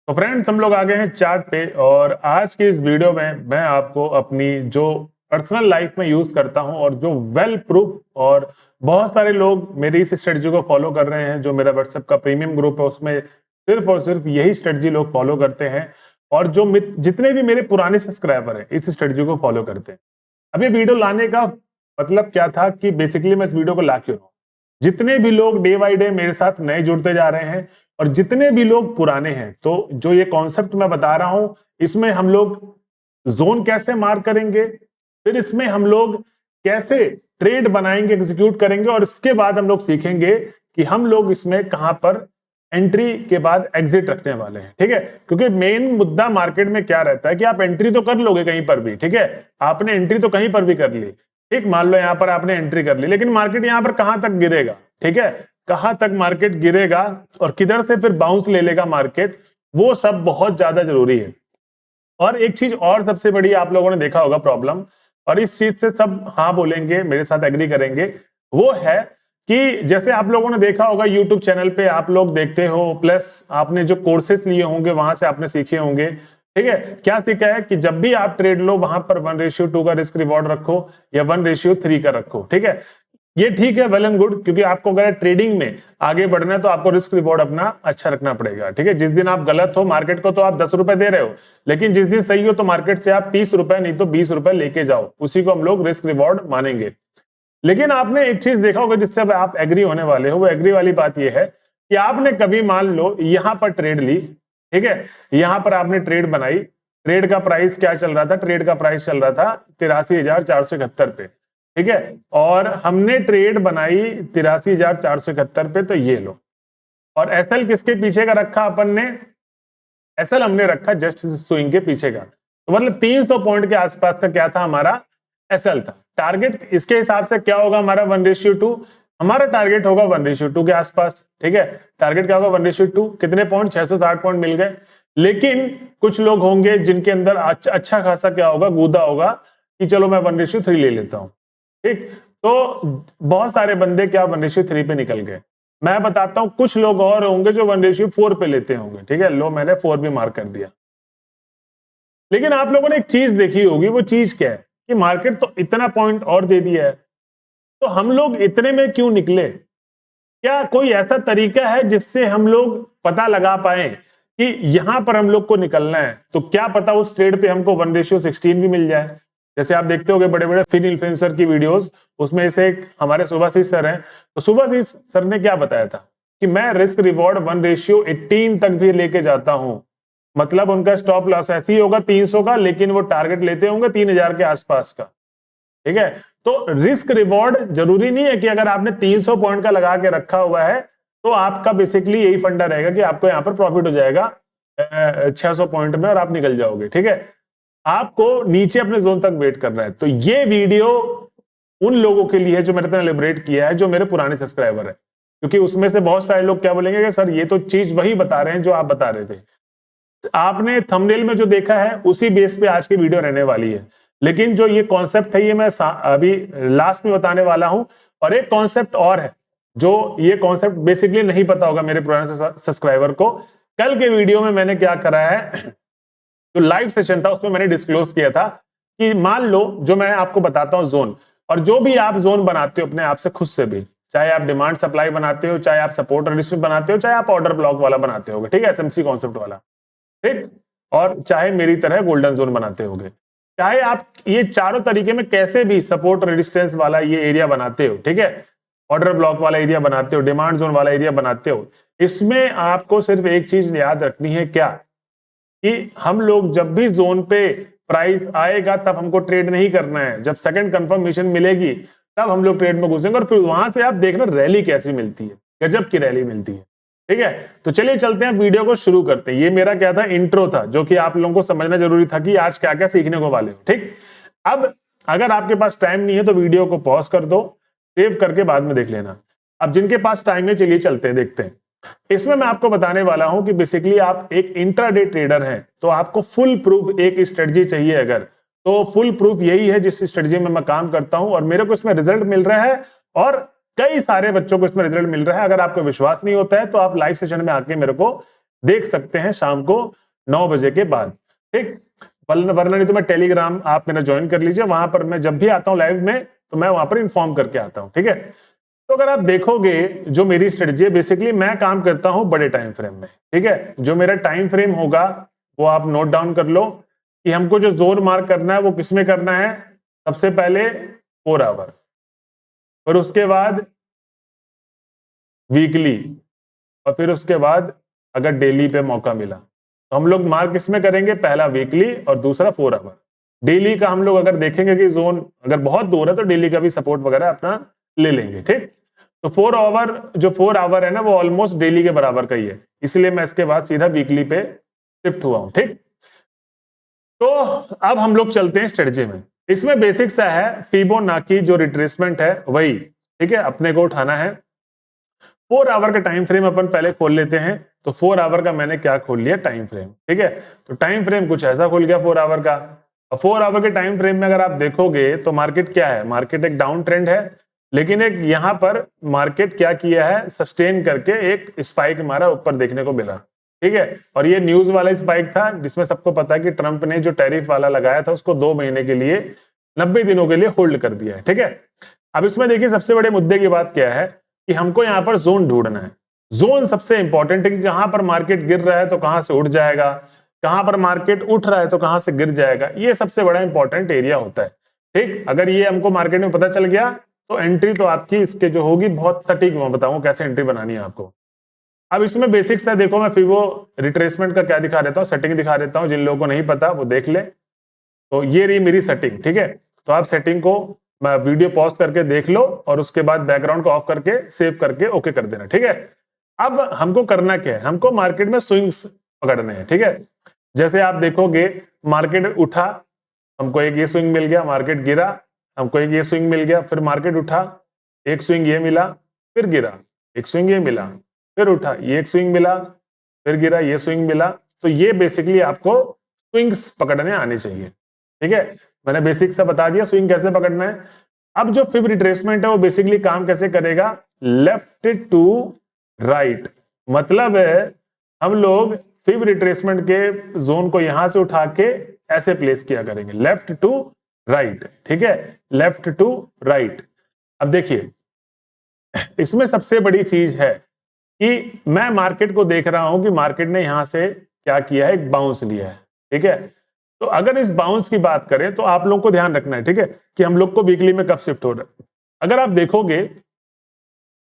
तो फ्रेंड्स, हम लोग आ गए हैं चार्ट पे और आज की इस वीडियो में मैं आपको अपनी जो पर्सनल लाइफ में यूज करता हूं और जो वेल प्रूफ और बहुत सारे लोग मेरी इस स्ट्रेटजी को फॉलो कर रहे हैं। जो मेरा व्हाट्सएप का प्रीमियम ग्रुप है उसमें सिर्फ और सिर्फ यही स्ट्रेटजी लोग फॉलो करते हैं और जो जितने भी मेरे पुराने सब्सक्राइबर हैं इस स्ट्रेटजी को फॉलो करते हैं। अब ये वीडियो लाने का मतलब क्या था कि बेसिकली मैं इस वीडियो को ला क्यों रहा हूं। जितने भी लोग डे बाई डे मेरे साथ नए जुड़ते जा रहे हैं और जितने भी लोग पुराने हैं, तो जो ये कॉन्सेप्ट मैं बता रहा हूं इसमें हम लोग जोन कैसे मार्क करेंगे, फिर इसमें हम लोग कैसे ट्रेड बनाएंगे, एग्जीक्यूट करेंगे और इसके बाद हम लोग सीखेंगे कि हम लोग इसमें कहां पर एंट्री के बाद एग्जिट रखने वाले हैं। ठीक है, क्योंकि मेन मुद्दा मार्केट में क्या रहता है कि आप एंट्री तो कर लोगे कहीं पर भी, ठीक है, आपने एंट्री तो कहीं पर भी कर ली, ठीक, मान लो यहां पर आपने एंट्री कर ली, लेकिन मार्केट यहां पर कहां तक गिरेगा, ठीक है, कहां तक मार्केट गिरेगा और किधर से फिर बाउंस ले लेगा मार्केट, वो सब बहुत ज्यादा जरूरी है। और एक चीज और सबसे बड़ी आप लोगों ने देखा होगा प्रॉब्लम, और इस चीज से सब हाँ बोलेंगे, मेरे साथ एग्री करेंगे, वो है कि जैसे आप लोगों ने देखा होगा यूट्यूब चैनल पे आप लोग देखते हो, प्लस आपने जो कोर्सेस लिए होंगे वहां से आपने सीखे होंगे, ठीक है, क्या सीखा है कि जब भी आप ट्रेड लो वहां पर 1:2 का रिस्क रिवॉर्ड रखो या 1:3 का रखो। ठीक है, ये ठीक है, वेल एंड गुड, क्योंकि आपको अगर ट्रेडिंग में आगे बढ़ना है तो आपको रिस्क रिवॉर्ड अपना अच्छा रखना पड़ेगा। ठीक है, जिस दिन आप गलत हो मार्केट को तो आप 10 रुपए दे रहे हो, लेकिन जिस दिन सही हो तो मार्केट से आप 30 रुपए नहीं तो 20 रुपए लेके जाओ, उसी को हम लोग रिस्क रिवॉर्ड मानेंगे। लेकिन आपने एक चीज देखा होगा जिससे अब आप एग्री होने वाले हो, वो एग्री वाली बात यह है कि आपने कभी मान लो यहां पर ट्रेड ली, ठीक है, यहां पर आपने ट्रेड बनाई, ट्रेड का प्राइस क्या चल रहा था, ट्रेड का प्राइस चल रहा था 83,471 पे, ठीक है, और हमने ट्रेड बनाई 83,471 पे, तो ये लो, और एसएल किसके पीछे का रखा अपन ने, एसएल हमने रखा जस्ट स्विंग के पीछे का, तो मतलब 300 पॉइंट के आसपास का क्या था हमारा एसएल था। टारगेट इसके हिसाब से क्या होगा हमारा 1:2, हमारा टारगेट होगा 1:2 के आसपास। ठीक है, टारगेट क्या होगा 1:2, कितने पॉइंट, 660 पॉइंट मिल गए। लेकिन कुछ लोग होंगे जिनके अंदर अच्छा खासा क्या होगा, गूदा होगा कि चलो मैं 1:3 ले लेता हूं। ठीक, तो बहुत सारे बंदे क्या 1:3 पे निकल गए। मैं बताता हूं कुछ लोग और होंगे जो 1:4 पे लेते होंगे। ठीक है, लो मैंने 4 भी मार्क कर दिया। लेकिन आप लोगों ने एक चीज देखी होगी, वो चीज क्या है कि मार्केट तो इतना पॉइंट और दे दिया है, तो हम लोग इतने में क्यों निकले? क्या कोई ऐसा तरीका है जिससे हम लोग पता लगा पाए कि यहां पर हम लोग को निकलना है? तो क्या पता उस ट्रेड पे हमको 1:16 भी मिल जाए। जैसे आप देखते होंगे बड़े बड़े फिन इन्फ्लुएंसर की वीडियोस, उसमें से एक हमारे सुभाषिस सर हैं, तो सुभाषिस सर ने क्या बताया था कि मैं रिस्क रिवॉर्ड 1:18 तक भी लेके जाता हूं। मतलब उनका स्टॉप लॉस ऐसे ही होगा 300 का, लेकिन वो टारगेट लेते होंगे 3000 के आसपास का। ठीक है, तो रिस्क रिवॉर्ड जरूरी नहीं है कि अगर आपने 300 पॉइंट का लगा के रखा हुआ है तो आपका बेसिकली यही फंडा रहेगा कि आपको यहां पर प्रॉफिट हो जाएगा 600 पॉइंट में और आप निकल जाओगे। ठीक है, आपको नीचे अपने जोन तक वेट करना है। तो ये वीडियो उन लोगों के लिए है जो मैंने लिबरेट किया है, जो मेरे पुराने सब्सक्राइबर है, क्योंकि उसमें से बहुत सारे लोग क्या बोलेंगे कि सर ये तो चीज वही बता रहे हैं जो आप बता रहे थे। आपने थंबनेल में जो देखा है उसी बेस पे आज की वीडियो रहने वाली है, लेकिन जो ये कॉन्सेप्ट है ये मैं अभी लास्ट में बताने वाला हूं। और एक कॉन्सेप्ट और है जो ये कॉन्सेप्ट बेसिकली नहीं पता होगा मेरे पुराने सब्सक्राइबर को। कल के वीडियो में मैंने क्या करा है, जो लाइव सेशन था उसमें मैंने डिस्क्लोज किया था कि मान लो जो मैं आपको बताता हूं जोन, और जो भी आप जोन बनाते हो अपने आप से खुद से भी, चाहे आप डिमांड सप्लाई बनाते हो, चाहे आप सपोर्ट रेजिस्टेंस बनाते हो, चाहे आप ऑर्डर ब्लॉक वाला बनाते हो, ठीक है, एसएमसी कॉन्सेप्ट वाला, ठीक, और चाहे मेरी तरह गोल्डन जोन बनाते होगे, चाहे आप ये चारों तरीके में कैसे भी सपोर्ट रेजिस्टेंस वाला ये एरिया बनाते हो, ठीक है, ऑर्डर ब्लॉक वाला एरिया बनाते हो, डिमांड जोन वाला एरिया बनाते हो, इसमें आपको सिर्फ एक चीज याद रखनी है, क्या कि हम लोग जब भी जोन पे प्राइस आएगा तब हमको ट्रेड नहीं करना है, जब सेकंड कंफर्मेशन मिलेगी तब हम लोग ट्रेड में घुसेंगे और फिर वहां से आप देखना रैली कैसी मिलती है, गजब की रैली मिलती है। ठीक है, तो चलिए चलते हैं, वीडियो को शुरू करते हैं। ये मेरा क्या था, इंट्रो था, जो कि आप लोगों को समझना जरूरी था कि आज क्या क्या सीखने को वाले हो। ठीक, अब अगर आपके पास टाइम नहीं है तो वीडियो को पॉज कर दो, सेव करके बाद में देख लेना। अब जिनके पास टाइम है चलिए चलते हैं, देखते हैं। इसमें मैं आपको बताने वाला हूं कि बेसिकली आप एक इंट्राडे ट्रेडर हैं तो आपको फुल प्रूफ एक स्ट्रेटजी चाहिए, अगर तो फुल प्रूफ यही है जिस स्ट्रेटजी में मैं काम करता हूं और मेरे को इसमें रिजल्ट मिल रहा है और कई सारे बच्चों को इसमें रिजल्ट मिल रहा है। अगर आपको विश्वास नहीं होता है तो आप लाइव सेशन में आके मेरे को देख सकते हैं शाम को 9 बजे के बाद, ठीक। वरना नहीं तो मैं टेलीग्राम आप मेरा ज्वाइन कर लीजिए, वहां पर मैं जब भी आता हूं लाइव में तो मैं वहां पर इन्फॉर्म करके आता हूं, ठीक है। तो अगर आप देखोगे जो मेरी स्ट्रेटजी है, बेसिकली मैं काम करता हूं बड़े टाइम फ्रेम में, ठीक है। जो मेरा टाइम फ्रेम होगा वो आप नोट डाउन कर लो कि हमको जो जोन मार्क करना है वो किसमें करना है। सबसे पहले 4 आवर, और उसके बाद वीकली, और फिर उसके बाद अगर डेली पे मौका मिला तो हम लोग मार्क किसमें करेंगे, पहला वीकली और दूसरा 4 आवर। डेली का हम लोग अगर देखेंगे कि जोन अगर बहुत दूर है तो डेली का भी सपोर्ट वगैरह अपना ले लेंगे, ठीक। तो 4 आवर, जो 4 आवर है ना वो ऑलमोस्ट डेली के बराबर का ही है, इसलिए मैं इसके बाद सीधा वीकली पे शिफ्ट हुआ हूं, ठीक। तो अब हम लोग चलते हैं स्ट्रेटजी में। इसमें बेसिक सा है, फिबोनाची जो रिट्रेसमेंट है वही, ठीक है, अपने को उठाना है। 4 आवर का टाइम फ्रेम अपन पहले खोल लेते हैं। तो 4 आवर का मैंने क्या खोल लिया, टाइम फ्रेम, ठीक है। तो टाइम फ्रेम कुछ ऐसा खुल गया 4 आवर का। 4 आवर के टाइम फ्रेम में अगर आप देखोगे तो मार्केट क्या है, मार्केट एक डाउन ट्रेंड है, लेकिन एक यहां पर मार्केट क्या किया है, सस्टेन करके एक स्पाइक मारा ऊपर देखने को मिला, ठीक है। और ये न्यूज वाला स्पाइक था जिसमें सबको पता है कि ट्रंप ने जो टैरिफ वाला लगाया था उसको 2 महीने के लिए, 90 दिनों के लिए होल्ड कर दिया है, ठीक है। अब इसमें देखिए सबसे बड़े मुद्दे की बात क्या है कि हमको यहां पर जोन ढूंढना है। जोन सबसे इंपॉर्टेंट है कि कहां पर मार्केट गिर रहा है तो कहां से उठ जाएगा, कहां पर मार्केट उठ रहा है तो कहां से गिर जाएगा, ये सबसे बड़ा इंपॉर्टेंट एरिया होता है, ठीक। अगर ये हमको मार्केट में पता चल गया तो एंट्री तो आपकी इसके जो होगी बहुत सटीक, मैं बताऊंगा कैसे एंट्री बनानी है आपको। अब इसमें बेसिक्स है, देखो मैं फिबो रिट्रेसमेंट का क्या दिखा देता हूँ, सेटिंग दिखा देता हूँ, जिन लोगों को नहीं पता वो देख ले। तो ये रही मेरी सेटिंग, ठीक है। तो आप सेटिंग को वीडियो पॉज करके देख लो और उसके बाद बैकग्राउंड को ऑफ करके सेव करके ओके कर देना, ठीक है। अब हमको करना क्या है, हमको मार्केट में स्विंग्स पकड़ने हैं, ठीक है। जैसे आप देखोगे मार्केट उठा, हमको एक ये स्विंग मिल गया, मार्केट गिरा, हमको एक ये स्विंग मिल गया, फिर मार्केट उठा, एक स्विंग ये मिला, फिर गिरा, एक स्विंग ये मिला, फिर उठा, ये एक स्विंग मिला, फिर गिरा, ये स्विंग मिला। तो ये बेसिकली आपको स्विंग्स पकड़ने आने चाहिए, ठीक है। मैंने बेसिक सा बता दिया स्विंग कैसे पकड़ना है। अब जो फिब रिट्रेसमेंट है वो बेसिकली काम कैसे करेगा, लेफ्ट टू राइट, मतलब है हम लोग फिब रिट्रेसमेंट के जोन को यहां से उठा के ऐसे प्लेस किया करेंगे, लेफ्ट टू राइट, ठीक है, लेफ्ट टू राइट। अब देखिए इसमें सबसे बड़ी चीज है कि मैं मार्केट को देख रहा हूं कि मार्केट ने यहां से क्या किया है, एक बाउंस लिया है, ठीक है। तो अगर इस बाउंस की बात करें तो आप लोग को ध्यान रखना है, ठीक है, कि हम लोग को वीकली में कब शिफ्ट हो रहा है। अगर आप देखोगे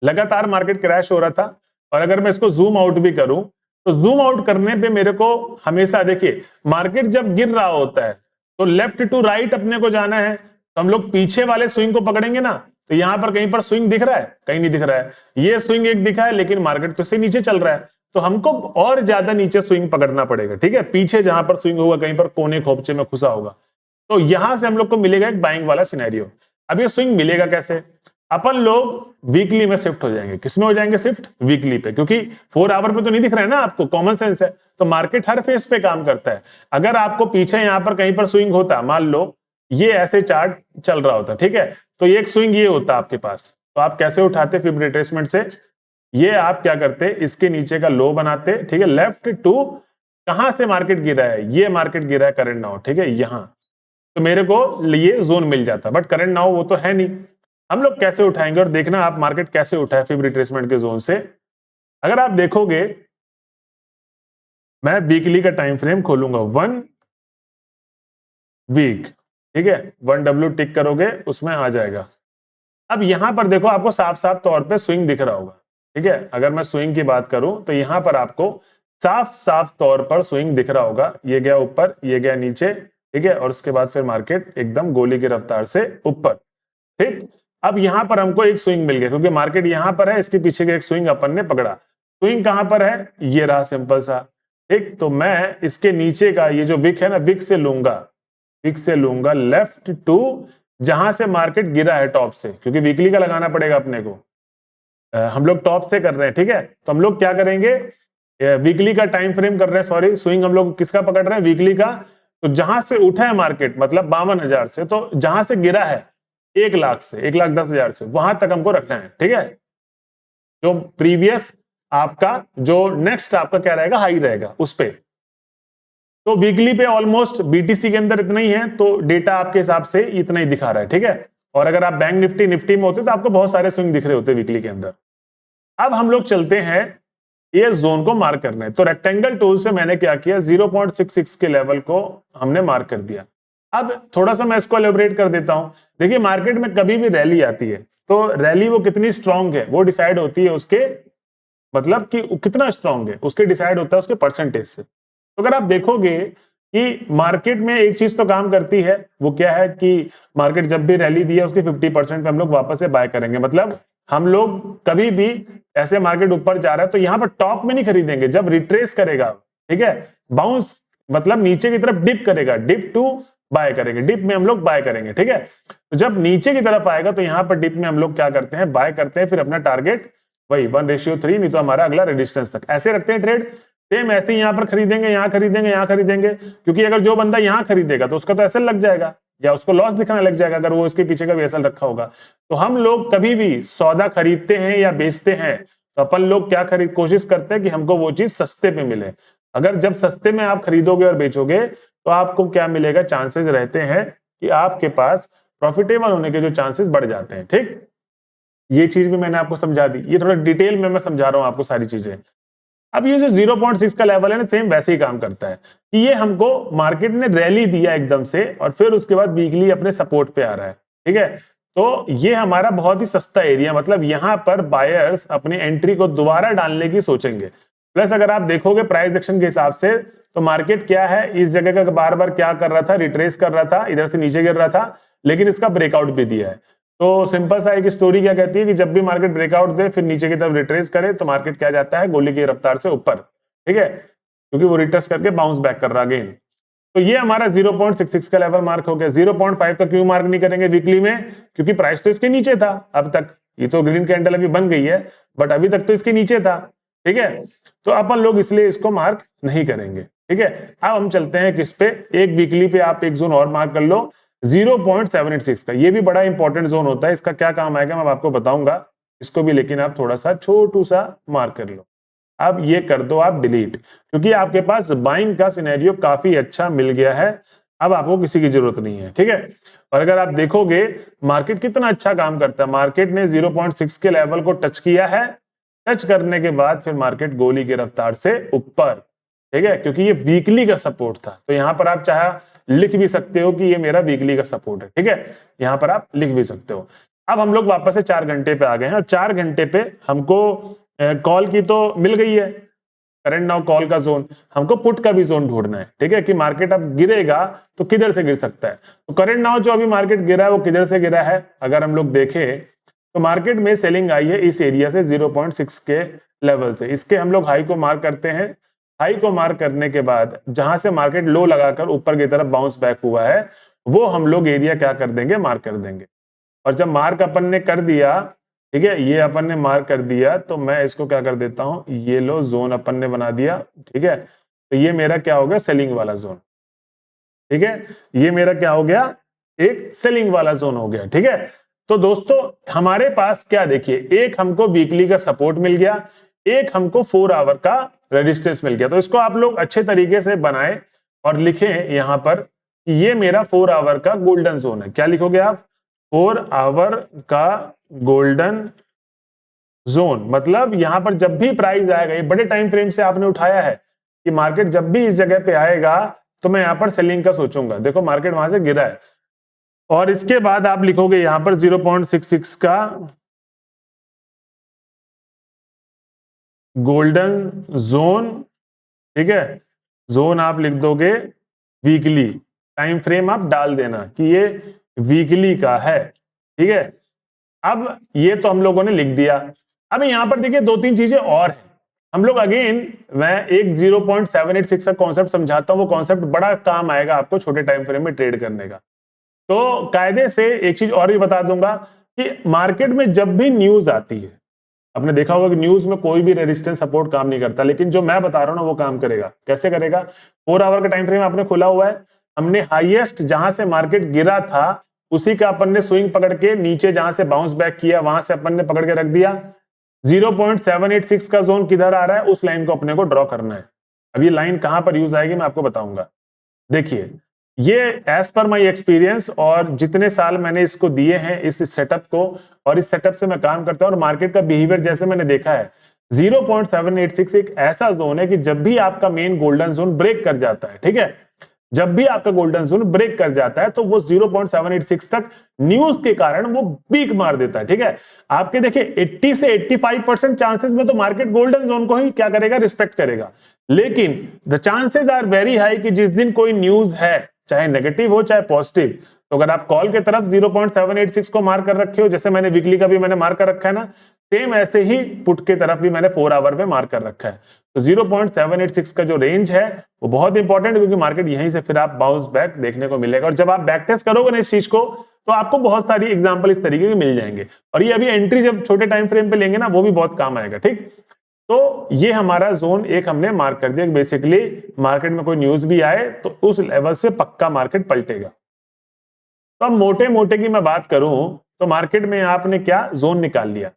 लगातार मार्केट क्रैश हो रहा था, और अगर मैं इसको जूम आउट भी करूं तो जूम आउट करने पे मेरे को हमेशा देखिए मार्केट जब गिर रहा होता है तो लेफ्ट टू राइट अपने को जाना है, तो हम लोग पीछे वाले स्विंग को पकड़ेंगे ना। तो यहां पर कहीं पर स्विंग दिख रहा है, कहीं नहीं दिख रहा है, ये स्विंग एक दिखा है लेकिन मार्केट तो से नीचे चल रहा है, तो हमको और ज्यादा नीचे स्विंग पकड़ना पड़ेगा, ठीक है। पीछे जहां पर स्विंग होगा कहीं पर कोने खोपचे में घुसा होगा, तो यहां से हम लोग को मिलेगा एक बाइंग वाला सिनेरियो। अब ये स्विंग मिलेगा कैसे, अपन लोग वीकली में शिफ्ट हो जाएंगे। किसमें हो जाएंगे शिफ्ट, वीकली पे, क्योंकि 4 आवर पे तो नहीं दिख रहा है ना आपको, कॉमन सेंस है। तो मार्केट हर फेस पे काम करता है। अगर आपको पीछे यहां पर कहीं पर स्विंग होता, मान लो ये ऐसे चार्ट चल रहा होता, ठीक है, तो एक स्विंग ये होता आपके पास, तो आप कैसे उठाते फिब रिट्रेसमेंट से, ये आप क्या करते, इसके नीचे का लो बनाते, ठीक है, लेफ्ट टू कहां से मार्केट गिरा है, ये मार्केट गिरा है करंट नाउ, ठीक है, यहां, तो मेरे को ये जोन मिल जाता, बट करंट नाउ वो तो है नहीं। हम लोग कैसे उठाएंगे, और देखना आप मार्केट कैसे उठा है फिब रिट्रेसमेंट के जोन से। अगर आप देखोगे मैं वीकली का टाइम फ्रेम खोलूंगा, 1 वीक, ठीक है, 1W टिक करोगे उसमें आ जाएगा। अब यहां पर देखो आपको साफ साफ तौर पे स्विंग दिख रहा होगा, ठीक है। अगर मैं स्विंग की बात करूं तो यहां पर आपको साफ साफ तौर पर स्विंग दिख रहा होगा, ये गया ऊपर, ये गया नीचे, ठीक है, और उसके बाद फिर मार्केट एकदम गोली की रफ्तार से ऊपर, ठीक। अब यहां पर हमको एक स्विंग मिल गया क्योंकि मार्केट यहां पर है, इसके पीछे का एक स्विंग अपन ने पकड़ा। स्विंग कहां पर है, ये रहा सिंपल सा, ठीक। तो मैं इसके नीचे का ये जो विक है ना, विक से लूंगा लेफ्ट टू जहां से मार्केट गिरा है टॉप से, क्योंकि वीकली का लगाना पड़ेगा अपने को, हम लोग टॉप से कर रहे हैं, ठीक है। तो हम लोग क्या करेंगे, वीकली का टाइम फ्रेम कर रहे हैं, सॉरी स्विंग हम लोग किसका पकड़ रहे हैं, वीकली का। तो जहां से उठा है मार्केट मतलब 52,000 से, तो जहां से गिरा है 1 लाख से, 1,10,000 से, वहां तक हमको रखना है, ठीक है। जो प्रीवियस आपका जो नेक्स्ट आपका क्या रहेगा, हाई रहेगा उस पे। तो वीकली पे ऑलमोस्ट बीटीसी के अंदर इतना ही है, तो डेटा आपके हिसाब से इतना ही दिखा रहा है, ठीक है। और अगर आप बैंक निफ्टी में होते तो आपको बहुत सारे स्विंग दिख रहे होते वीकली के अंदर। अब हम लोग चलते हैं ये जोन को मार्क करने, तो रेक्टेंगल टूल से मैंने क्या किया, 0.66 के लेवल को हमने मार्क कर दिया। अब थोड़ा सा मैं इसको एलोबरेट कर देता हूं। देखिए मार्केट में कभी भी रैली आती है तो रैली वो कितनी स्ट्रांग है वो डिसाइड होती है उसके, मतलब कि कितना स्ट्रांग है उसके डिसाइड होता है उसके परसेंटेज से। तो अगर आप देखोगे कि मार्केट में एक चीज तो काम करती है, वो क्या है कि मार्केट जब भी रैली दी है उसके 50% पे हम लोग वापस से बाय करेंगे। मतलब हम लोग कभी भी ऐसे मार्केट ऊपर जा रहा है तो यहां पर टॉप में नहीं खरीदेंगे, जब रिट्रेस करेगा, ठीक है, बाउंस मतलब नीचे की तरफ डिप करेगा, डिप टू बाय करेंगे, डिप में हम लोग बाय करेंगे, ठीक है। तो जब नीचे की तरफ आएगा तो यहां पर डिप में हम लोग क्या करते हैं, बाय करते हैं, फिर अपना टारगेट वही 1:3, नहीं तो हमारा अगला रेजिस्टेंस तक, ऐसे रखते हैं ट्रेड। सेम ऐसे ही यहां पर खरीदेंगे, यहां खरीदेंगे, यहां खरीदेंगे, क्योंकि अगर जो बंदा यहां खरीदेगा तो उसका तो एसएल लग जाएगा या उसको लॉस दिखने लग जाएगा अगर वो इसके पीछे का भी एसएल रखा होगा। तो हम लोग कभी भी सौदा खरीदते हैं या बेचते हैं तो अपन लोग क्या कोशिश करते हैं कि हमको वो चीज सस्ते पे मिले। अगर जब सस्ते में आप खरीदोगे और बेचोगे तो आपको क्या मिलेगा, चांसेस रहते हैं कि आपके पास प्रॉफिटेबल होने के जो चांसेस बढ़ जाते हैं, ठीक। ये चीज भी मैंने आपको समझा दी, ये थोड़ा डिटेल में मैं समझा रहा हूं आपको सारी चीजें। अब ये जो 0.6 का लेवल है ना, सेम वैसे ही काम करता है कि ये हमको मार्केट ने रैली दिया एकदम से और फिर उसके बाद वीकली अपने सपोर्ट पे आ रहा है, ठीक है। तो ये हमारा बहुत ही सस्ता एरिया, मतलब यहां पर बायर्स अपनी एंट्री को दोबारा डालने की सोचेंगे। प्लस अगर आप देखोगे प्राइस एक्शन के हिसाब से तो मार्केट क्या है, इस जगह का बार बार क्या कर रहा था, रिट्रेस कर रहा था, इधर से नीचे गिर रहा था, लेकिन इसका ब्रेकआउट भी दिया है। तो सिंपल सा एक स्टोरी क्या कहती है कि जब भी मार्केट ब्रेकआउट दे फिर नीचे की तरफ रिट्रेस करे तो मार्केट क्या जाता है, गोली की रफ्तार से ऊपर, ठीक है, क्योंकि वो रिट्रेस करके बाउंस बैक कर रहा अगेन। तो ये हमारा 0.66 का लेवल मार्क हो गया। 0.5 का क्यों मार्क नहीं करेंगे वीकली में, क्योंकि प्राइस तो इसके नीचे था अब तक, ये तो ग्रीन कैंडल अभी बन गई है बट अभी तक तो इसके नीचे था, ठीक है। तो अपन लोग इसलिए इसको मार्क नहीं करेंगे, ठीक है। अब हम चलते हैं किस पे, एक वीकली पे आप एक जोन और मार्क कर लो 0.786 का, ये भी बड़ा इंपॉर्टेंट जोन होता है, इसका क्या काम आएगा मैं आपको बताऊंगा इसको भी, लेकिन आप थोड़ा सा छोटू सा मार्क कर लो। अब ये कर दो आप डिलीट, क्योंकि आपके पास बाइंग का सिनेरियो काफी अच्छा मिल गया है, अब आपको किसी की जरूरत नहीं है, ठीक है। और अगर आप देखोगे मार्केट कितना अच्छा काम करता है, मार्केट ने 0.6 के लेवल को टच किया है, टच करने के बाद फिर मार्केट गोली की रफ्तार से ऊपर, ठीक है, क्योंकि ये वीकली का सपोर्ट था। तो यहां पर आप चाहे लिख भी सकते हो कि ये मेरा वीकली का सपोर्ट है, ठीक है, यहां पर आप लिख भी सकते हो। अब हम लोग वापस से 4 घंटे पे आ गए हैं और 4 घंटे पे हमको कॉल की तो मिल गई है, करंट नाउ कॉल का जोन, हमको पुट का भी जोन ढूंढना है, ठीक है, कि मार्केट अब गिरेगा तो किधर से गिर सकता है। तो करंट नाउ जो अभी मार्केट गिरा है वो किधर से गिरा है, अगर हम लोग देखें तो मार्केट में सेलिंग आई है इस एरिया से 0.6 के लेवल से, इसके हम लोग हाई को मार्क करते हैं। हाई को मार्क करने के बाद जहां से मार्केट लो लगाकर ऊपर की तरफ बाउंस बैक हुआ है वो हम लोग एरिया क्या कर देंगे, मार्क कर देंगे। और जब मार्क अपन ने कर दिया, ठीक है, ये अपन ने मार्क कर दिया तो मैं इसको क्या कर देता हूं, ये लो जोन अपन ने बना दिया, ठीक है। तो ये मेरा क्या हो गया, सेलिंग वाला जोन, ठीक है, ये मेरा क्या हो गया, एक सेलिंग वाला जोन हो गया, ठीक है। तो दोस्तों हमारे पास क्या, देखिए, एक हमको वीकली का सपोर्ट मिल गया, एक हमको 4 आवर का रेजिस्टेंस मिल गया। तो इसको आप लोग अच्छे तरीके से बनाएं और लिखें यहां पर कि ये मेरा 4 आवर का गोल्डन जोन है। क्या लिखोगे आप, 4 आवर का गोल्डन जोन, मतलब यहां पर जब भी प्राइस आएगा, ये बड़े टाइम फ्रेम से आपने उठाया है कि मार्केट जब भी इस जगह पे आएगा तो मैं यहां पर सेलिंग का सोचूंगा। देखो मार्केट वहां से गिरा है और इसके बाद आप लिखोगे यहां पर 0.66 का गोल्डन जोन, ठीक है, जोन आप लिख दोगे वीकली, टाइम फ्रेम आप डाल देना कि ये वीकली का है, ठीक है। अब ये तो हम लोगों ने लिख दिया। अब यहां पर देखिए 2-3 चीजें और हैं, हम लोग अगेन मैं एक 0.786 का कॉन्सेप्ट समझाता हूं, वो कॉन्सेप्ट बड़ा काम आएगा आपको छोटे टाइम फ्रेम में ट्रेड करने का। तो कायदे से एक चीज और भी बता दूंगा कि मार्केट में जब भी न्यूज आती है, आपने देखा होगा कि न्यूज में कोई भी रेजिस्टेंस सपोर्ट काम नहीं करता, लेकिन जो मैं बता रहा हूं ना वो काम करेगा। कैसे करेगा, 4 आवर का टाइम फ्रेम आपने खोला हुआ है, हमने हाईएस्ट जहां से मार्केट गिरा था उसी का अपन ने स्विंग पकड़ के नीचे जहां से बाउंस बैक किया वहां से अपन ने पकड़ के रख दिया 0.786 का जोन किधर आ रहा है, उस लाइन को अपने को ड्रॉ करना है। अब ये लाइन कहां पर यूज आएगी मैं आपको बताऊंगा। देखिए ये एज पर माई एक्सपीरियंस और जितने साल मैंने इसको दिए हैं इस सेटअप को, और इस सेटअप से मैं काम करता हूं और मार्केट का बिहेवियर जैसे मैंने देखा है, 0.786 एक ऐसा जोन है कि जब भी आपका मेन गोल्डन जोन ब्रेक कर जाता है, ठीक है, जब भी आपका गोल्डन जोन ब्रेक कर जाता है तो वो 0.786 तक न्यूज के कारण वो पीक मार देता है। ठीक है, आपके देखिए 80 से 85% चांसेस में तो मार्केट गोल्डन जोन को ही क्या करेगा, रिस्पेक्ट करेगा। लेकिन the chances are very high कि जिस दिन कोई न्यूज है, चाहे नेगेटिव हो चाहे पॉजिटिव, तो अगर आप कॉल के तरफ 0.786 को मार कर रखे हो, जैसे मैंने वीकली का भी मैंने मार कर रखा है ना, सेम ऐसे ही पुट के तरफ भी मैंने 4 आवर में मार कर रखा है। तो 0.786 का जो रेंज है वो बहुत इंपॉर्टेंट है, क्योंकि मार्केट यहीं से फिर आप बाउंस बैक देखने को मिलेगा। और जब आप बैक टेस्ट करोगे ना इस चीज को, तो आपको बहुत सारी एग्जांपल इस तरीके के मिल जाएंगे। और ये अभी एंट्री जब छोटे टाइम फ्रेम पे लेंगे ना, वो भी बहुत काम आएगा। ठीक, तो ये हमारा जोन एक हमने मार्क कर दिया। बेसिकली मार्केट में कोई न्यूज भी आए तो उस लेवल से पक्का मार्केट पलटेगा। तो अब मोटे मोटे की मैं बात करूं तो मार्केट में आपने क्या जोन निकाल लिया।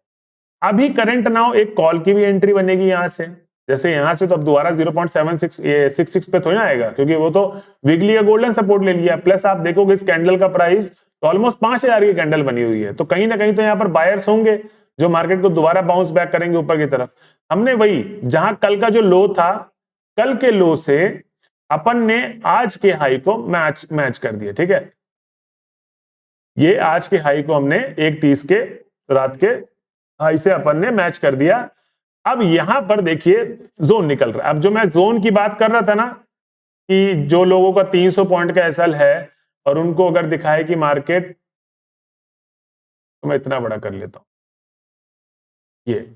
अभी करंट नाउ एक कॉल की भी एंट्री बनेगी यहां से, जैसे यहां से तो अब दोबारा 0.766 पे थोड़ी ना आएगा, क्योंकि वो तो वीकली का गोल्डन सपोर्ट ले लिया। प्लस आप देखोगे इस कैंडल का प्राइस तो ऑलमोस्ट 5000 की कैंडल बनी हुई है, तो कहीं ना कहीं तो यहाँ पर बायर्स होंगे जो मार्केट को दोबारा बाउंस बैक करेंगे ऊपर की तरफ। हमने वही जहां कल का जो लो था, कल के लो से अपन ने आज के हाई को मैच कर दिया। ठीक है, ये आज के हाई को हमने 1:30 के रात के हाई से अपन ने मैच कर दिया। अब यहां पर देखिए जोन निकल रहा है। अब जो मैं जोन की बात कर रहा था ना, कि जो लोगों का 300 पॉइंट का एसएल है और उनको अगर दिखाए कि मार्केट, तो मैं इतना बड़ा कर लेता हूं, ये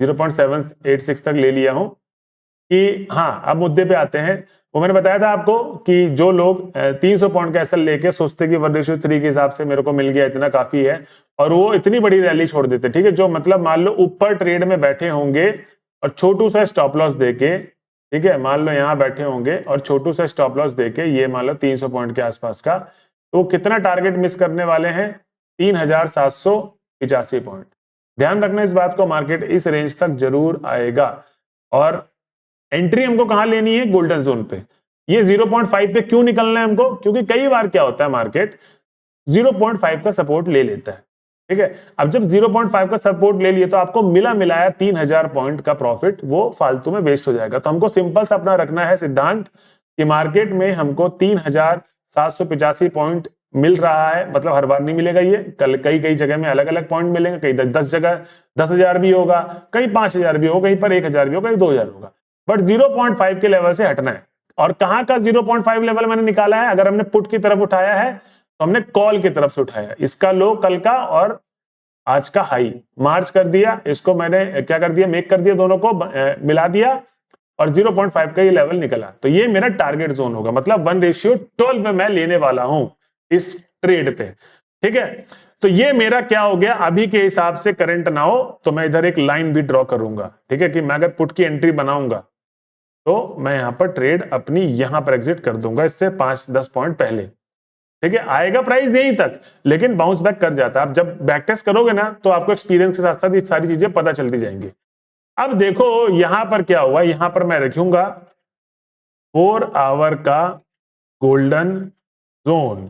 0.786 तक ले लिया हूं कि हाँ, अब मुद्दे पे आते हैं। वो मैंने बताया था आपको कि जो लोग 300 पॉइंट का एसएल लेके सोचते कि 1:3 के हिसाब से मेरे को मिल गया, इतना काफी है, और वो इतनी बड़ी रैली छोड़ देते। ठीक है, जो मतलब मान लो ऊपर ट्रेड में बैठे होंगे और छोटू सा स्टॉप लॉस देके, ठीक है, मान लो यहां बैठे होंगे और छोटू सा स्टॉप लॉस देके, ये मान लो 300 पॉइंट के आसपास का, तो कितना टारगेट मिस करने वाले हैं, 3785 पॉइंट। ध्यान रखना इस बात को, मार्केट इस रेंज तक जरूर आएगा। और एंट्री हमको कहां लेनी है, गोल्डन जोन पे। ये 0.5 पे क्यों निकलना है हमको, क्योंकि कई बार क्या होता है, मार्केट 0.5 का सपोर्ट ले लेता है। ठीक है, अब जब 0.5 का सपोर्ट ले लिए तो आपको मिला मिलाया 3000 पॉइंट का प्रॉफिट वो फालतू में वेस्ट हो जाएगा। तो हमको सिंपल सा अपना रखना है सिद्धांत कि मार्केट में हमको 3785 पॉइंट मिल रहा है, मतलब हर बार नहीं मिलेगा ये, कल कई जगह में अलग अलग पॉइंट मिलेंगे, कहीं 10 जगह 10,000 भी होगा, कहीं 5000 भी होगा, कहीं पर 1000 भी होगा, कहीं 2000 होगा, बट 0.5 के लेवल से हटना है। और कहां का 0.5 लेवल मैंने निकाला है, अगर हमने पुट की तरफ उठाया है तो हमने कॉल की तरफ से उठाया। इसका लो कल का और आज का हाई मार्च कर दिया, इसको मैंने क्या कर दिया, मेक कर दिया, दोनों को मिला दिया और 0.5 का ये लेवल निकला। तो ये मेरा टारगेट जोन होगा, मतलब 1:12 में मैं लेने वाला हूं इस ट्रेड पे। ठीक है, तो ये मेरा क्या हो गया, अभी के हिसाब से करंट ना हो तो मैं इधर एक लाइन भी ड्रॉ करूंगा। ठीक है, कि मैं अगर पुट की एंट्री बनाऊंगा तो मैं यहां पर ट्रेड अपनी यहां पर एग्जिट कर दूंगा, इससे 5-10 पॉइंट पहले। ठीक है, आएगा प्राइस यहीं तक, लेकिन बाउंस बैक कर जाता है। आप जब बैक टेस्ट करोगे ना, तो आपको एक्सपीरियंस के साथ साथ ये सारी चीजें पता चलती जाएंगी। अब देखो यहां पर क्या हुआ, यहां पर मैं रखूंगा 4 आवर का गोल्डन जोन।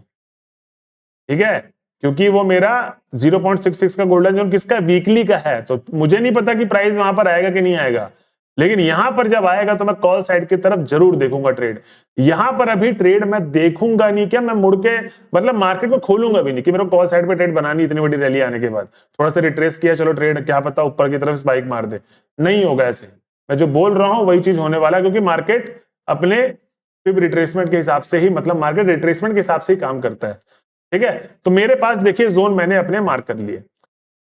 ठीक है, क्योंकि वो मेरा 0.66 का गोल्डन जोन किसका, वीकली का है, तो मुझे नहीं पता कि प्राइस वहां पर आएगा कि नहीं आएगा, लेकिन यहां पर जब आएगा तो मैं कॉल साइड की तरफ जरूर देखूंगा ट्रेड। यहां पर अभी ट्रेड मैं देखूंगा नहीं, क्या मैं मुड़ के मतलब मार्केट को खोलूंगा भी नहीं कि मेरे को कॉल साइड पे ट्रेड बनानी, इतनी बड़ी रैली आने के बाद थोड़ा सा रिट्रेस किया, चलो ट्रेड क्या पता ऊपर की तरफ स्पाइक मार दे। नहीं होगा ऐसे, मैं जो बोल रहा हूं वही चीज होने वाला है, क्योंकि मार्केट अपने रिट्रेसमेंट के हिसाब से ही, मतलब मार्केट रिट्रेसमेंट के हिसाब से ही काम करता है। ठीक है, तो मेरे पास देखिए जोन मैंने अपने मार्क कर लिए।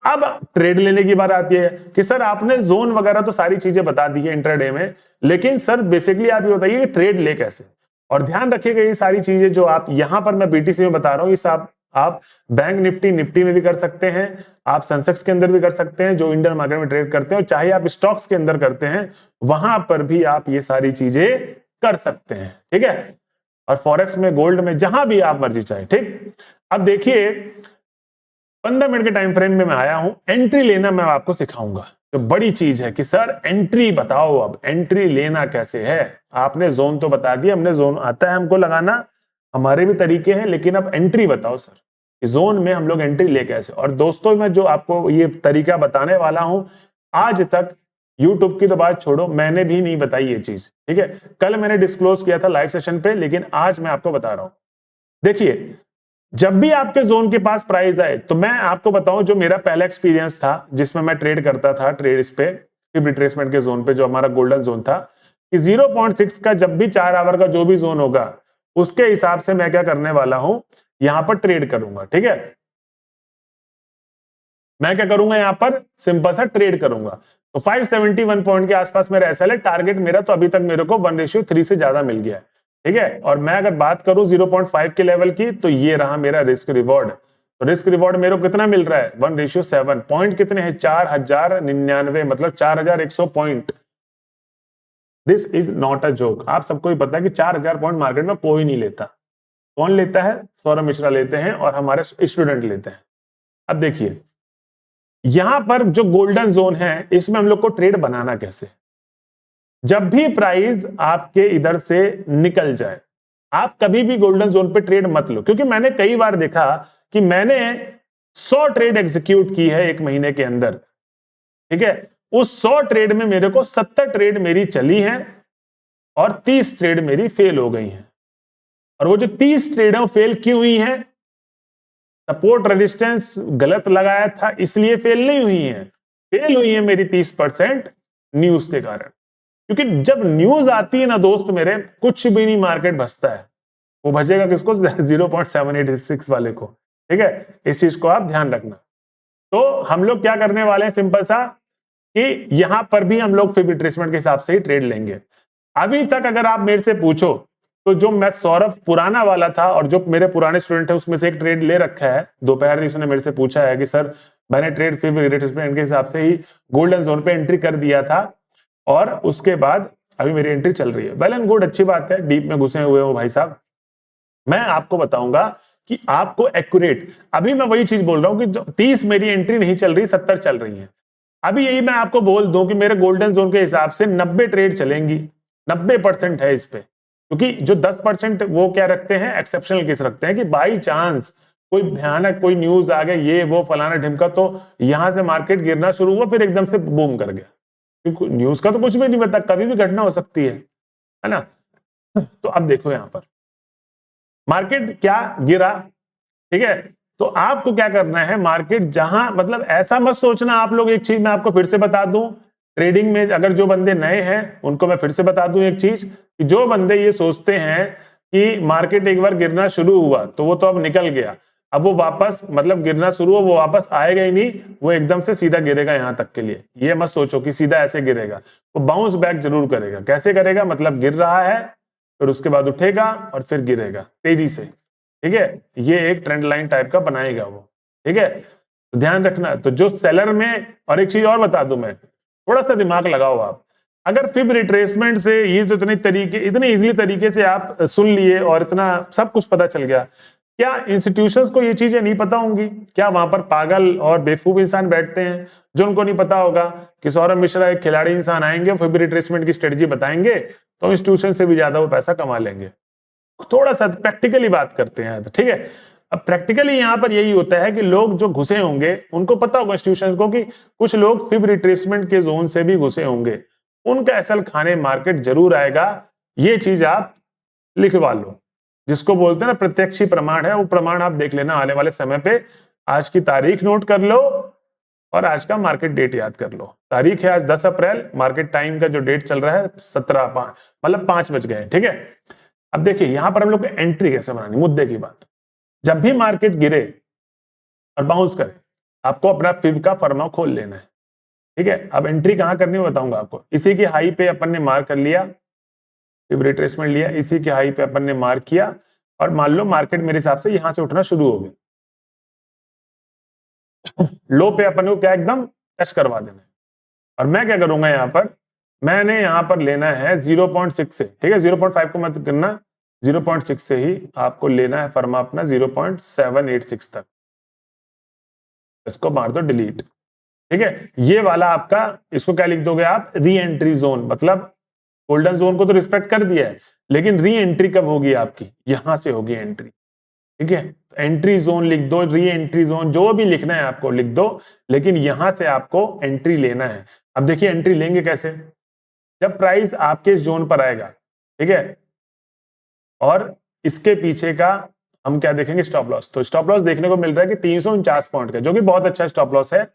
अब ट्रेड लेने की बात आती है कि सर आपने जोन वगैरह तो सारी चीजें बता दी है इंट्राडे में, लेकिन सर बेसिकली आप ये बताइए कि ट्रेड ले कैसे। और ध्यान रखिएगा ये सारी चीजें जो आप यहां पर मैं बीटीसी में बता रहा हूं, ये आप बैंक निफ्टी में भी कर सकते हैं, आप सेंसेक्स के अंदर भी कर सकते हैं जो इंडियन मार्केट में ट्रेड करते हैं, और चाहे आप स्टॉक्स के अंदर करते हैं वहां पर भी आप ये सारी चीजें कर सकते हैं। ठीक है, और फॉरेक्स में, गोल्ड में, जहां भी आप मर्जी चाहे। ठीक, अब देखिए 15 मिनट के टाइम फ्रेम में मैं आया हूं, एंट्री लेना मैं आपको सिखाऊंगा। तो बड़ी चीज है कि सर एंट्री बताओ, अब एंट्री लेना कैसे है। आपने जोन तो बता दिया, हमने जोन आता है हमको लगाना, हमारे भी तरीके हैं, लेकिन अब एंट्री बताओ सर, जोन में हम लोग एंट्री ले कैसे। और दोस्तों मैं जो आपको ये तरीका बताने वाला हूं, आज तक यूट्यूब की तो बात छोड़ो, मैंने भी नहीं बताई ये चीज, ठीक है। कल मैंने डिस्क्लोज किया था लाइव सेशन पे, लेकिन आज मैं आपको बता रहा हूं। देखिए, जब भी आपके जोन के पास प्राइस आए, तो मैं आपको बताऊं जो मेरा पहला एक्सपीरियंस था जिसमें मैं ट्रेड करता था, ट्रेड इस पे फिब रिट्रेसमेंट के जोन पे, जो हमारा गोल्डन जोन था, कि 0.6 का जब भी 4 आवर का जो भी जोन होगा, उसके हिसाब से मैं क्या करने वाला हूं, यहां पर ट्रेड करूंगा, ठीक है। मैं क्या करूंगा, यहां पर सिंपल सा ट्रेड करूंगा। तो 571 पॉइंट के आसपास मेरा एसएल है, टारगेट मेरा तो अभी तक मेरे को 1:3 से ज्यादा मिल गया है, ठीक है। और मैं अगर बात करूं 0.5 के लेवल की, तो ये रहा मेरा रिस्क रिवॉर्ड। तो रिस्क रिवॉर्ड मेरे को कितना मिल रहा है, 1:7। पॉइंट कितने हैं, 4099, मतलब 4100 point. This is not a joke. आप सबको ही पता है कि 4000 पॉइंट मार्केट में कोई नहीं लेता। कौन लेता है, सौरभ मिश्रा लेते हैं और हमारे स्टूडेंट लेते हैं। अब देखिए, यहां पर जो गोल्डन जोन है, इसमें हम लोग को ट्रेड बनाना कैसे। जब भी प्राइस आपके इधर से निकल जाए, आप कभी भी गोल्डन जोन पे ट्रेड मत लो, क्योंकि मैंने कई बार देखा कि मैंने 100 ट्रेड एग्जीक्यूट की है एक महीने के अंदर, ठीक है। उस 100 ट्रेड में मेरे को 70 ट्रेड मेरी चली है और 30 ट्रेड मेरी फेल हो गई हैं। और वो जो 30 ट्रेड फेल क्यों हुई है, सपोर्ट रेजिस्टेंस गलत लगाया था इसलिए फेल नहीं हुई है। फेल हुई है मेरी 30% न्यूज के कारण। क्योंकि जब न्यूज आती है ना दोस्त मेरे, कुछ भी नहीं मार्केट भसता है। वो भजेगा किसको, 0.786 वाले को, ठीक है। इस चीज को आप ध्यान रखना। तो हम लोग क्या करने वाले हैं, सिंपल सा, कि यहां पर भी हम लोग फिब रिट्रेसमेंट के हिसाब से ही ट्रेड लेंगे। अभी तक अगर आप मेरे से पूछो, तो जो मैं सौरभ पुराना वाला था और जो मेरे पुराने स्टूडेंट है, उसमें से एक ट्रेड ले रखा है। दोपहर में उसने मेरे से पूछा है कि सर मैंने ट्रेड फिब रिट्रेसमेंट के हिसाब से ही गोल्डन जोन पे एंट्री कर दिया था और उसके बाद अभी मेरी एंट्री चल रही है। वेल एंड गुड, अच्छी बात है, डीप में घुसे हुए हो भाई साहब। मैं आपको बताऊंगा कि आपको एक्यूरेट, अभी मैं वही चीज बोल रहा हूं कि 30 मेरी एंट्री नहीं चल रही, 70 चल रही है। अभी यही मैं आपको बोल दूं कि मेरे गोल्डन जोन के हिसाब से 90 ट्रेड चलेंगी, 90% है इस पे। क्योंकि जो 10% वो क्या रखते हैं, एक्सेप्शनल केस रखते हैं कि बाई चांस कोई भयानक कोई न्यूज आ गया, ये वो फलाना ढिमका, तो यहां से मार्केट गिरना शुरू हुआ, फिर एकदम से बूम कर गया। क्योंकि न्यूज का तो कुछ भी नहीं पता, कभी भी घटना हो सकती है ना। तो अब देखो यहां पर मार्केट क्या गिरा, ठीक है। तो आपको क्या करना है, मार्केट जहां, मतलब ऐसा मत सोचना आप लोग। एक चीज मैं आपको फिर से बता दूं, ट्रेडिंग में अगर जो बंदे नए हैं उनको मैं फिर से बता दूं एक चीज, कि जो बंदे ये सोचते हैं कि मार्केट एक बार गिरना शुरू हुआ तो वो तो अब निकल गया, अब वो वापस, मतलब गिरना शुरू हुआ वो वापस आएगा ही नहीं, वो एकदम से सीधा गिरेगा यहां तक के लिए। ये मत सोचो कि सीधा ऐसे गिरेगा, वो बाउंस बैक जरूर करेगा। कैसे करेगा, मतलब गिर रहा है, फिर उसके बाद उठेगा और फिर गिरेगा तेजी से, ठीक है। ये एक ट्रेंड लाइन टाइप का बनाएगा वो, ठीक है। तो ध्यान रखना। तो जो सेलर में, और एक चीज और बता दूं मैं, थोड़ा सा दिमाग लगाओ आप। अगर फिब रिट्रेसमेंट से ये तो इतने इजीली तरीके से आप सुन लिए और इतना सब कुछ पता चल गया, क्या इंस्टीट्यूशंस को ये चीजें नहीं पता होंगी? क्या वहां पर पागल और बेवकूफ इंसान बैठते हैं जो उनको नहीं पता होगा कि सौरभ मिश्रा एक खिलाड़ी इंसान आएंगे, फिब रिट्रेसमेंट की स्ट्रेटजी बताएंगे, तो इंस्टीट्यूशन से भी ज्यादा वो पैसा कमा लेंगे। थोड़ा सा प्रैक्टिकली बात करते हैं, तो ठीक है। अब प्रैक्टिकली यहां पर यही होता है कि लोग जो घुसे होंगे उनको पता होगा इंस्टीट्यूशन को कि कुछ लोग फिब रिट्रेसमेंट के जोन से भी घुसे होंगे, उनका असल खाने मार्केट जरूर आएगा। ये चीज आप लिखवा लो, जिसको बोलते हैं ना प्रत्यक्ष प्रमाण है, वो प्रमाण आप देख लेना आने वाले समय पे। आज की तारीख नोट कर लो और आज का मार्केट डेट याद कर लो। तारीख है आज 10 अप्रैल, मार्केट टाइम का जो डेट चल रहा है 17 मतलब 5 बज गए, ठीक है। अब देखिए यहां पर हम लोग को एंट्री कैसे बनानी, मुद्दे की बात। जब भी मार्केट गिरे और बाउंस करे, आपको अपना फिब का फर्मा खोल लेना है, ठीक है। अब एंट्री कहां करनी है बताऊंगा आपको। इसी की हाई पे अपन ने मार्क कर लिया, फिब रिट्रेसमेंट लिया, इसी की हाई पे अपन ने मार्क किया, और मान लो मार्केट मेरे हिसाब से यहां से उठना शुरू हो गया, लो पे अपन को क्या एकदम टच करवा देना है। और मैं क्या करूंगा यहां पर, मैंने यहां पर लेना है 0.6 से, ठीक है। 0.5 को मत करना, 0.6 से ही आपको लेना है फर्मा अपना 0.786 तक। इसको मार दो डिलीट, ठीक है, ये वाला आपका, इसको क्या लिख दोगे आप, री एंट्री जोन। मतलब गोल्डन जोन को तो रिस्पेक्ट कर दिया है, लेकिन री एंट्री कब होगी आपकी, यहां से होगी एंट्री। ठीक है, एंट्री जोन लिख दो, री एंट्री जोन, जो भी लिखना है आपको लिख दो, लेकिन यहां से आपको एंट्री लेना है। अब देखिए एंट्री लेंगे कैसे, जब प्राइस आपके इस जोन पर आएगा, ठीक है, और इसके पीछे का हम क्या देखेंगे, स्टॉप लॉस। तो स्टॉप लॉस देखने को मिल रहा है कि 349 पॉइंट का, जो कि बहुत अच्छा स्टॉप लॉस है,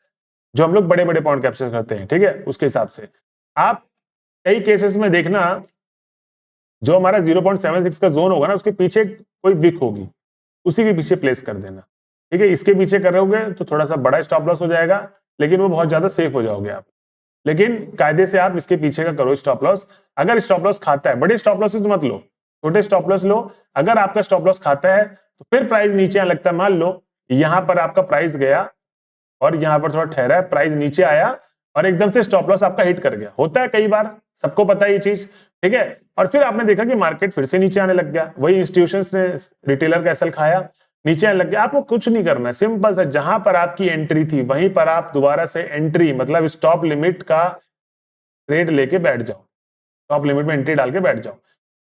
जो हम लोग बड़े बड़े पॉइंट कैप्चर करते हैं। ठीक है, उसके हिसाब से आप कई केसेस में देखना, जो हमारा 0.76 का जोन होगा ना, उसके पीछे कोई विक होगी, उसी के पीछे प्लेस कर देना। ठीक है, इसके पीछे करोगे तो थोड़ा सा बड़ा स्टॉप लॉस हो जाएगा, लेकिन वो बहुत ज्यादा सेफ हो जाओगे आप। लेकिन कायदे से आप इसके पीछे का करो स्टॉप लॉस। अगर स्टॉप लॉस खाता है, बड़े स्टॉप लॉसेस मत लो, छोटे स्टॉप लॉस लो। अगर आपका स्टॉप लॉस खाता है तो फिर प्राइस नीचे आने लगता है। मान लो यहां पर आपका प्राइस गया और यहां पर थोड़ा ठहरा है, प्राइस नीचे आया और एकदम से स्टॉप लॉस आपका हिट कर गया। होता है कई बार, सबको पता है ये चीज। ठीक है, और फिर आपने देखा कि मार्केट फिर से नीचे आने लग गया, वही इंस्टीट्यूशंस ने रिटेलर का एसएल खाया, नीचे आने लग गया। आपको कुछ नहीं करना है, सिंपल सा, जहां पर आपकी एंट्री थी वहीं पर आप दोबारा से एंट्री, मतलब स्टॉप लिमिट का ट्रेड लेके बैठ जाओ, स्टॉप लिमिट में एंट्री डाल के बैठ जाओ।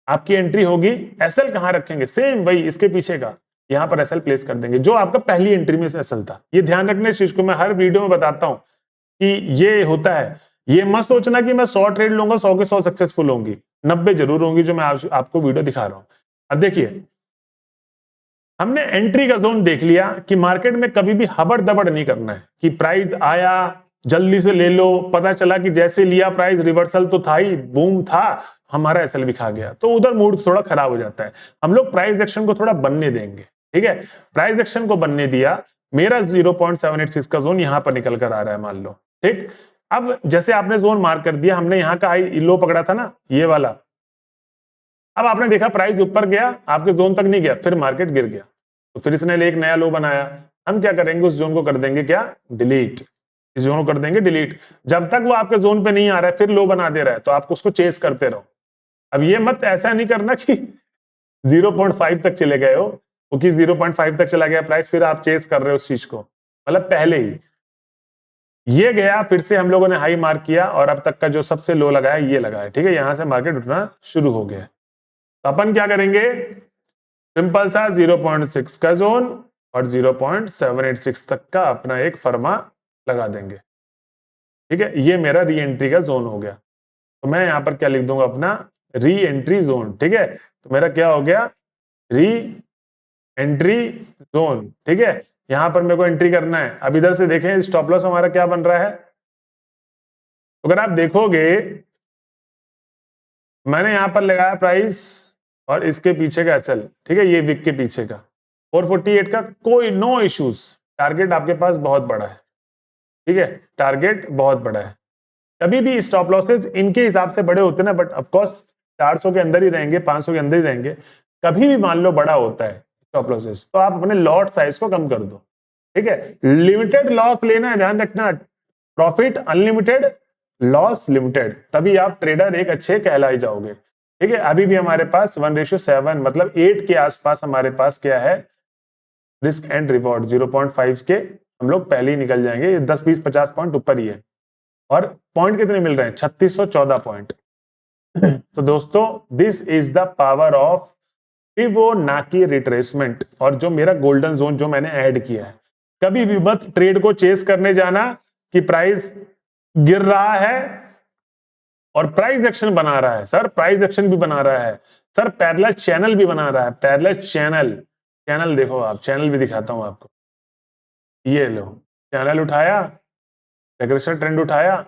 आपकी एंट्री होगी, एसएल कहां रखेंगे, सेम वही इसके पीछे का, यहां पर एसएल प्लेस कर देंगे, जो आपका पहली एंट्री में एसएल था। ये ध्यान रखने इस चीज को, मैं हर वीडियो में बताता हूं कि ये होता है। ये मत सोचना कि मैं 100 ट्रेड लूंगा 100 के 100 सक्सेसफुल होंगी, 90 जरूर होंगी, जो मैं आपको वीडियो दिखा रहा हूं। अब देखिए, हमने एंट्री का जोन देख लिया कि मार्केट में कभी भी हबड़ दबड़ नहीं करना है कि प्राइस आया जल्दी से ले लो, पता चला कि जैसे लिया प्राइस रिवर्सल तो था ही, बूम था, हमारा एसएल भी खा गया, तो उधर मूड थोड़ा खराब हो जाता है। हम लोग प्राइस एक्शन को थोड़ा बनने देंगे। ठीक है, प्राइस एक्शन को बनने दिया, मेरा 0.786 का जोन यहां पर निकल कर आ रहा है, मान लो। ठीक, अब जैसे आपने जोन मार्क कर दिया, हमने यहां का हाई लो पकड़ा था ना, ये वाला। अब आपने देखा प्राइस ऊपर गया, आपके जोन तक नहीं गया, फिर मार्केट गिर गया, तो फिर इसने एक नया लो बनाया। हम क्या करेंगे, उस जोन को कर देंगे क्या, डिलीट। इस जोन को कर देंगे डिलीट। जब तक वो आपके जोन पे नहीं आ रहा है, फिर लो बना दे रहा है, तो आपको उसको चेस करते रहो। अब ये मत ऐसा नहीं करना कि 0.5 तक चले गए हो, क्योंकि 0.5 तक चला गया प्राइस, फिर आप चेस कर रहे हो उस चीज को, मतलब पहले ही ये गया, फिर से हम लोगों ने हाई मार्क किया और अब तक का जो सबसे लो लगाया ये लगाया। ठीक है, यहां से मार्केट उठना शुरू हो गया। तो अपन क्या करेंगे, सिंपल सा 0.6 का जोन और 0.786 तक का अपना एक फर्मा लगा देंगे। ठीक है, ये मेरा री एंट्री का जोन हो गया। तो मैं यहां पर क्या लिख दूंगा, अपना री एंट्री जोन। ठीक है, तो मेरा क्या हो गया, री एंट्री जोन। ठीक है, यहां पर मेरे को एंट्री करना है। अब इधर से देखें स्टॉप लॉस हमारा क्या बन रहा है, अगर आप देखोगे मैंने यहां पर लगाया प्राइस और इसके पीछे का एसएल। ठीक है, ये विक के पीछे का 448 का, कोई नो इश्यूज, टारगेट आपके पास बहुत बड़ा है। ठीक है, टारगेट बहुत बड़ा है। कभी भी स्टॉप लॉसेस इनके हिसाब से बड़े होते हैं ना, बट ऑफकोर्स 400 के अंदर ही रहेंगे, 500 के अंदर ही रहेंगे। कभी भी मान लो बड़ा होता है स्टॉप लॉसेस, तो आप अपने लॉट साइज को कम कर दो। ठीक है, लिमिटेड लॉस लेना है, ध्यान रखना, प्रॉफिट अनलिमिटेड, लॉस लिमिटेड, तभी आप ट्रेडर एक अच्छे कहलाई जाओगे। ठीक है, अभी भी हमारे पास 1:7 मतलब 8 के आसपास हमारे पास क्या है, रिस्क एंड रिवॉर्ड 0.5 के हम लोग पहले ही निकल जाएंगे। ये 10 20 50 पॉइंट ऊपर ही है, और पॉइंट कितने मिल रहे हैं, 3614 पॉइंट। तो दोस्तों, this is the power of Fibonacci retracement. और जो मेरा गोल्डन जोन जो मैंने ऐड किया है, कभी भी मत ट्रेड को चेस करने जाना कि प्राइस गिर रहा है और प्राइस एक्शन बना रहा है। सर प्राइस एक्शन भी बना रहा है, सर पैरेलल चैनल भी बना रहा है, पैरेलल चैनल। चैनल देखो आप, चैनल भी दिखाता हूं आपको, ये लो, चैनल उठाया, एग्रेसिव ट्रेंड उठाया,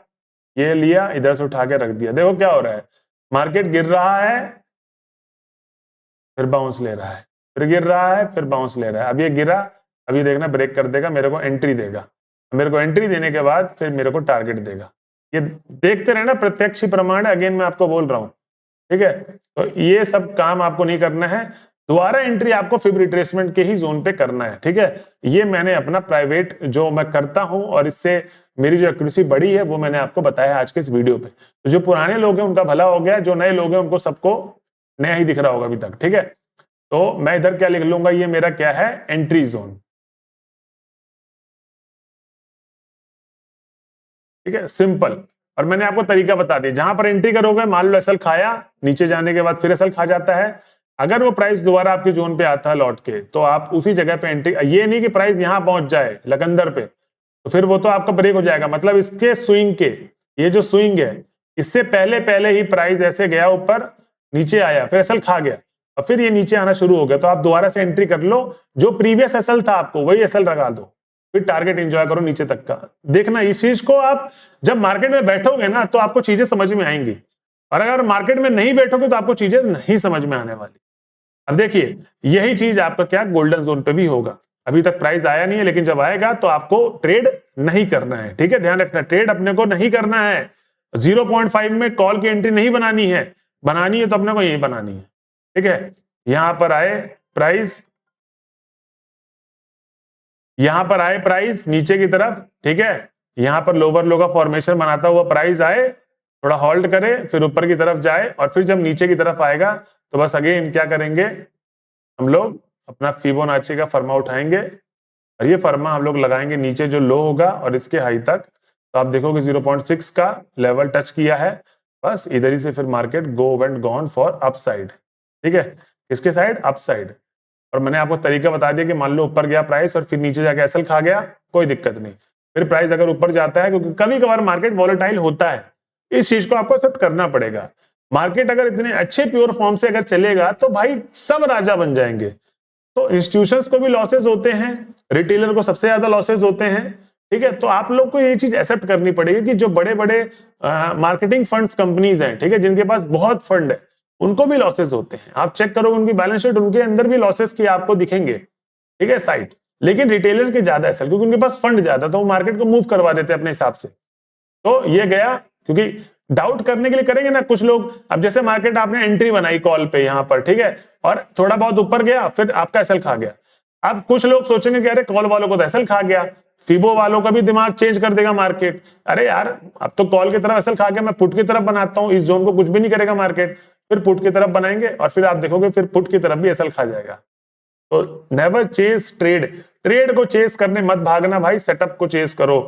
ये लिया, इधर से उठा के रख दिया। देखो क्या हो रहा है, मार्केट गिर रहा है, फिर बाउंस ले रहा है, फिर गिर रहा है, फिर बाउंस ले रहा है। अब ये गिरा, अभी देखना ब्रेक कर देगा, मेरे को एंट्री देगा, मेरे को एंट्री देने के बाद फिर मेरे को टारगेट देगा। ये देखते रहना, प्रत्यक्ष ही प्रमाण है, अगेन मैं आपको बोल रहा हूं। ठीक है, तो ये सब काम आपको नहीं करना है, दोबारा एंट्री आपको फिब रिट्रेसमेंट के ही जोन पे करना है। ठीक है, ये मैंने अपना प्राइवेट जो मैं करता हूं और इससे मेरी जो एक्यूरेसी बढ़ी है वो मैंने आपको बताया आज के इस वीडियो पे। तो जो पुराने लोग हैं उनका भला हो गया, जो नए लोग हैं उनको सबको नया ही दिख रहा होगा अभी तक। ठीक है, तो मैं इधर क्या लिख लूंगा, ये मेरा क्या है, एंट्री जोन। ठीक है, सिंपल। और मैंने आपको तरीका बता दिया, जहां पर एंट्री करोगे, मान लो एसएल खाया, नीचे जाने के बाद फिर एसएल खा जाता है, अगर वो प्राइस दोबारा आपके जोन पे आता है लौट के, तो आप उसी जगह पे एंट्री, ये नहीं कि प्राइस यहां पहुंच जाए लगंदर पे, तो फिर वो तो आपका ब्रेक हो जाएगा। मतलब इसके स्विंग के, ये जो स्विंग है, इससे पहले पहले ही प्राइस ऐसे गया ऊपर, नीचे आया, फिर एसएल खा गया, और फिर ये नीचे आना शुरू हो गया, तो आप दोबारा से एंट्री कर लो, जो प्रीवियस एसएल था आपको वही एसएल लगा दो, फिर टारगेट एंजॉय करो नीचे तक का। देखना इस चीज को, आप जब मार्केट में बैठोगे ना तो आपको चीजें समझ में आएंगी, और अगर मार्केट में नहीं बैठोगे तो आपको चीजें नहीं समझ में आने वाली। अब देखिए, यही चीज आपका क्या गोल्डन जोन पे भी होगा। अभी तक प्राइस आया नहीं है, लेकिन जब आएगा तो आपको ट्रेड नहीं करना है, ठीक है, ध्यान रखना, ट्रेड अपने को नहीं करना है। 0.5 में कॉल की एंट्री नहीं बनानी है, बनानी है तो अपने को यही बनानी है, ठीक है। यहां पर आए प्राइस, यहां पर आए प्राइस नीचे की तरफ, ठीक है, यहां पर लोअर लो का फॉर्मेशन बनाता हुआ प्राइस आए, थोड़ा होल्ड करे, फिर ऊपर की तरफ जाए, और फिर जब नीचे की तरफ आएगा तो बस अगेन क्या करेंगे, हम लोग अपना फिबोनाची का फर्मा उठाएंगे, और ये फर्मा हम लोग लगाएंगे नीचे जो लो होगा और इसके हाई तक, तो आप देखोगे 0.6 का लेवल टच किया है, बस इधर ही से फिर market go went gone for upside, ठीक है, किसके साइड, अपसाइड। और मैंने आपको तरीका बता दिया कि मान लो ऊपर गया प्राइस और फिर नीचे जाके एसएल खा गया, कोई दिक्कत नहीं, फिर प्राइस अगर ऊपर जाता है, क्योंकि कभी कभार मार्केट वॉलेटाइल होता है, इस चीज को आपको एक्सेप्ट करना पड़ेगा। मार्केट अगर इतने अच्छे प्योर फॉर्म से अगर चलेगा तो भाई सब राजा बन जाएंगे। तो इंस्टीट्यूशंस को भी लॉसेस होते हैं, रिटेलर को सबसे ज्यादा लॉसेस होते हैं, ठीक है। तो आप लोग को ये चीज एक्सेप्ट करनी पड़ेगी कि जो बड़े बड़े मार्केटिंग फंड्स कंपनीज हैं, ठीक है, जिनके पास बहुत फंड है, उनको भी लॉसेस होते हैं। आप चेक करोगे उनकी बैलेंस शीट, उनके अंदर भी लॉसेस की आपको दिखेंगे, ठीक है, साइट। लेकिन रिटेलर के ज्यादा है, क्योंकि उनके पास फंड ज्यादा, तो वो मार्केट को मूव करवा देते हैं अपने हिसाब से। तो ये गया, क्योंकि डाउट करने के लिए करेंगे ना कुछ लोग। अब जैसे मार्केट आपने एंट्री बनाई कॉल पे यहां पर, ठीक है, और थोड़ा बहुत ऊपर गया, फिर आपका एसएल खा गया। अब कुछ लोग सोचेंगे कि अरे कॉल वालों को तो एसएल खा गया, फिबो वालों का भी दिमाग चेंज कर देगा मार्केट, अरे यार अब तो कॉल की तरफ एसएल खा गया, मैं पुट की तरफ बनाता हूं, इस जोन को कुछ भी नहीं करेगा मार्केट, फिर पुट की तरफ बनाएंगे, और फिर आप देखोगे फिर पुट की तरफ भी एसएल खा जाएगा। तो नेवर चेस ट्रेड, ट्रेड को चेस करने मत भागना भाई, सेटअप को चेस करो,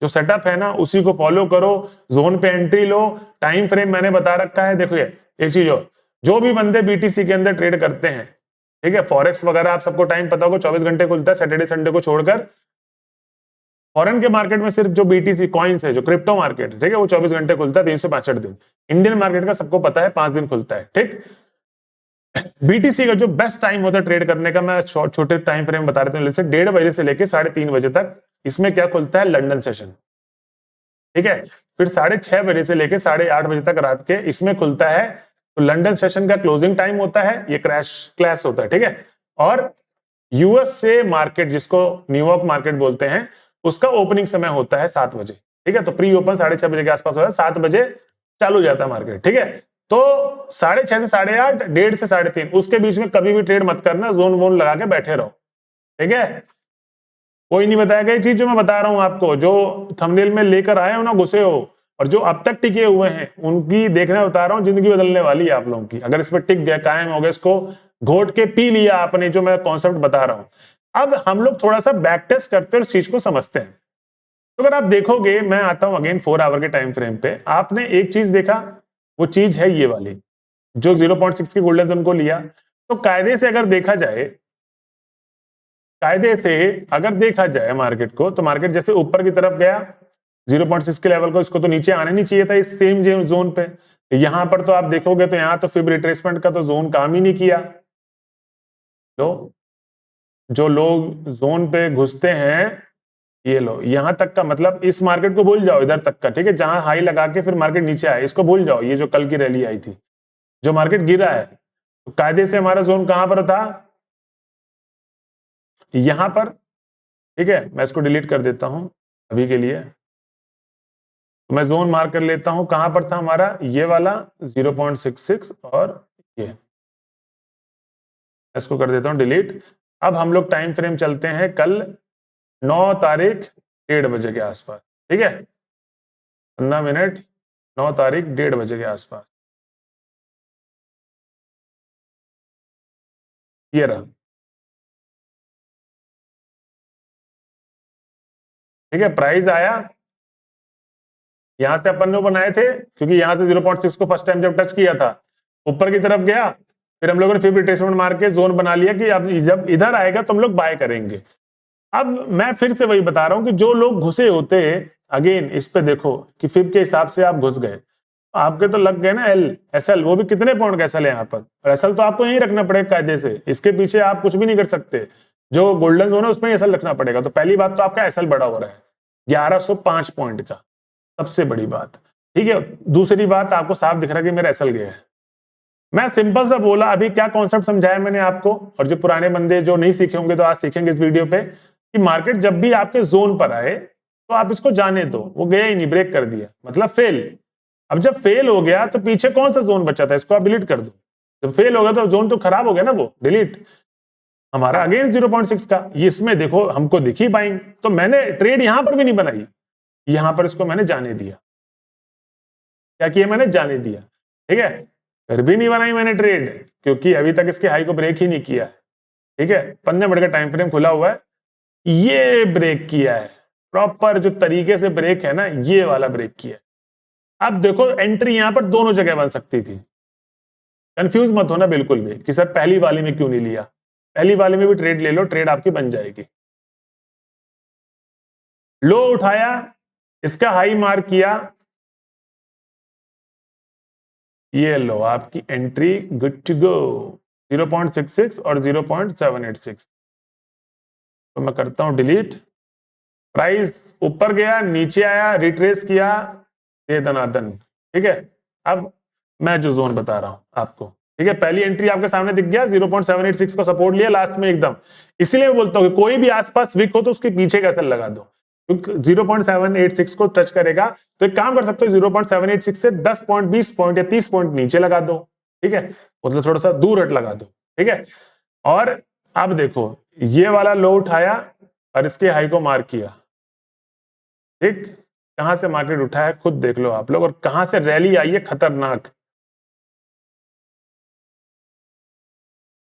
जो सेटअप है ना उसी को फॉलो करो, जोन पे एंट्री लो, टाइम फ्रेम मैंने बता रखा है। देखो ये एक चीज हो, जो भी बंदे बीटीसी के अंदर ट्रेड करते हैं, ठीक है, फॉरेक्स वगैरह आप सबको टाइम पता होगा, 24 घंटे खुलता है सैटरडे संडे को छोड़कर। फॉरेन के मार्केट में सिर्फ जो बीटीसी कॉइन्स है, जो क्रिप्टो मार्केट, ठीक है, वो 24 घंटे खुलता है, 365 दिन। इंडियन मार्केट का सबको पता है 5 दिन खुलता है, ठीक। बीटीसी का जो बेस्ट टाइम होता है ट्रेड करने का, मैं छोटे टाइम फ्रेम बता रहा हूँ, जैसे 1:30 से लेके 3:30 तक, इसमें क्या खुलता है, लंदन सेशन, ठीक है। फिर 6:30 से लेके 8:30 तक रात के, इसमें खुलता है, तो लंदन सेशन का क्लोजिंग टाइम होता है, ये क्रैश क्लैश होता है, ठीक है। और यूएस से मार्केट, जिसको न्यूयॉर्क मार्केट बोलते हैं, उसका ओपनिंग समय होता है 7 बजे, ठीक है। तो प्री ओपन 6:30 के आसपास होता है, 7 बजे चालू हो जाता है मार्केट, ठीक है। तो 6:30 से 8:30, 1:30 से 3:30, उसके बीच में कभी भी ट्रेड मत करना, जोन वोन लगा के बैठे रहो, ठीक है। कोई नहीं बताएगा ये चीज जो मैं बता रहा हूं आपको, जो थंबनेल में लेकर आए हो ना घुसे हो, और जो अब तक टिके हुए हैं उनकी देखने बता रहा हूं, जिंदगी बदलने वाली है आप लोगों की, अगर इस पर टिक गया, कायम हो गया, इसको घोट के पी लिया आपने, जो मैं कॉन्सेप्ट बता रहा हूं। अब हम लोग थोड़ा सा बैक टेस्ट करते हैं और चीज को समझते हैं। तो अगर आप देखोगे, मैं आता हूं अगेन 4 आवर के टाइम फ्रेम पे, आपने एक चीज देखा, वो चीज है ये वाली, जो 0.6 की गोल्डन जोन को लिया। तो कायदे से अगर देखा जाए, कायदे से अगर देखा जाए मार्केट को, तो मार्केट जैसे ऊपर की तरफ गया 0.6 के लेवल को, इसको तो नीचे आने नहीं चाहिए था इस सेम जोन पे। यहां पर तो आप देखोगे तो यहां तो फिब रिट्रेसमेंट का तो जोन काम ही नहीं किया। तो जो लोग जोन पे घुसते हैं, ये लो यहां तक का, मतलब इस मार्केट को भूल जाओ, इधर तक का, ठीक है, जहां हाई लगा के फिर मार्केट नीचे आया, इसको भूल जाओ। ये जो कल की रैली आई थी, जो मार्केट गिरा है, तो कायदे से हमारा जोन कहां पर था, यहां पर, ठीक है। मैं इसको डिलीट कर देता हूं अभी के लिए, तो मैं जोन मार्क कर लेता हूं, कहां पर था हमारा ये वाला 0.66, और ये इसको कर देता हूं डिलीट। अब हम लोग टाइम फ्रेम चलते हैं कल 9 तारीख 1:30 के आसपास, ठीक है, 15 मिनट, 9 तारीख 1:30 के आसपास, ये रहा, ठीक है। प्राइस आया, यहां से अपन ने बनाए थे, क्योंकि यहां से 0.6 को फर्स्ट टाइम जब टच किया था ऊपर की तरफ गया, फिर हम लोगों ने फिर रिट्रेसमेंट मार के जोन बना लिया कि अब जब इधर आएगा तो हम लोग बाय करेंगे। अब मैं फिर से वही बता रहा हूं कि जो लोग घुसे होते, अगेन इस पे देखो कि फिब के हिसाब से आप घुस गए, आपके तो लग गए ना एसएल, वो भी कितने पॉइंट का एसएल है यहाँ पर, और एसएल तो आपको यही रखना पड़ेगा कायदे से, इसके पीछे आप कुछ भी नहीं कर सकते। जो गोल्डन जोन है उसमें एसएल रखना पड़ेगा। तो पहली बात तो आपका एसएल बड़ा हो रहा है 1105 पॉइंट का, सबसे बड़ी बात, ठीक है। दूसरी बात, आपको साफ दिख रहा है कि मेरा एसएल गया है। मैं सिंपल सा बोला, अभी क्या कॉन्सेप्ट समझाया मैंने आपको, और जो पुराने बंदे जो नहीं सीखे होंगे तो आज सीखेंगे इस वीडियो पे, कि मार्केट जब भी आपके जोन पर आए तो आप इसको जाने दो। वो गया ही नहीं, ब्रेक कर दिया, मतलब फेल। अब जब फेल हो गया तो पीछे कौन सा जोन बचा था, इसको आप डिलीट कर दो। जब फेल हो गया तो जोन तो खराब हो गया ना, वो डिलीट। हमारा अगेन 0.6 का, ये इसमें देखो हमको दिखी बाइंग, तो मैंने ट्रेड यहां पर भी नहीं बनाई, यहां पर इसको मैंने जाने दिया। क्या किया मैंने, जाने दिया, ठीक है। फिर भी नहीं बनाई मैंने ट्रेड, क्योंकि अभी तक इसके हाई को ब्रेक ही नहीं किया है, ठीक है। 15 मिनट का टाइम फ्रेम खुला हुआ है, ये ब्रेक किया है प्रॉपर, जो तरीके से ब्रेक है ना, ये वाला ब्रेक किया है। अब देखो एंट्री यहां पर दोनों जगह बन सकती थी, कंफ्यूज मत होना बिल्कुल भी कि सर पहली वाली में क्यों नहीं लिया, पहली वाली में भी ट्रेड ले लो, ट्रेड आपकी बन जाएगी। लो उठाया, इसका हाई मार्क किया, ये लो आपकी एंट्री, गुड टू गो। 0.66 और 0.786, तो मैं करता हूं डिलीट। प्राइस ऊपर गया, नीचे आया, रिट्रेस किया, दे दनादन, ठीक है। अब मैं जो जोन बता रहा हूं आपको, ठीक है, पहली एंट्री आपके सामने दिख गया, 0.786 को सपोर्ट लिया लास्ट में एकदम। इसलिए मैं बोलता हूं कि कोई भी आसपास वीक हो तो उसके पीछे का सेल लगा दो, क्योंकि 0.786 को टच करेगा तो एक काम कर सकते हो, 0.786 से 10 पॉइंट, 20 पॉइंट या 30 पॉइंट नीचे लगा दो, ठीक है, मतलब थोड़ा सा दूर हट लगा दो, ठीक है। और अब देखो ये वाला लो उठाया और इसके हाई को मार्क किया, ठीक। कहां से मार्केट उठा है खुद देख लो आप लोग, और कहां से रैली आई है खतरनाक।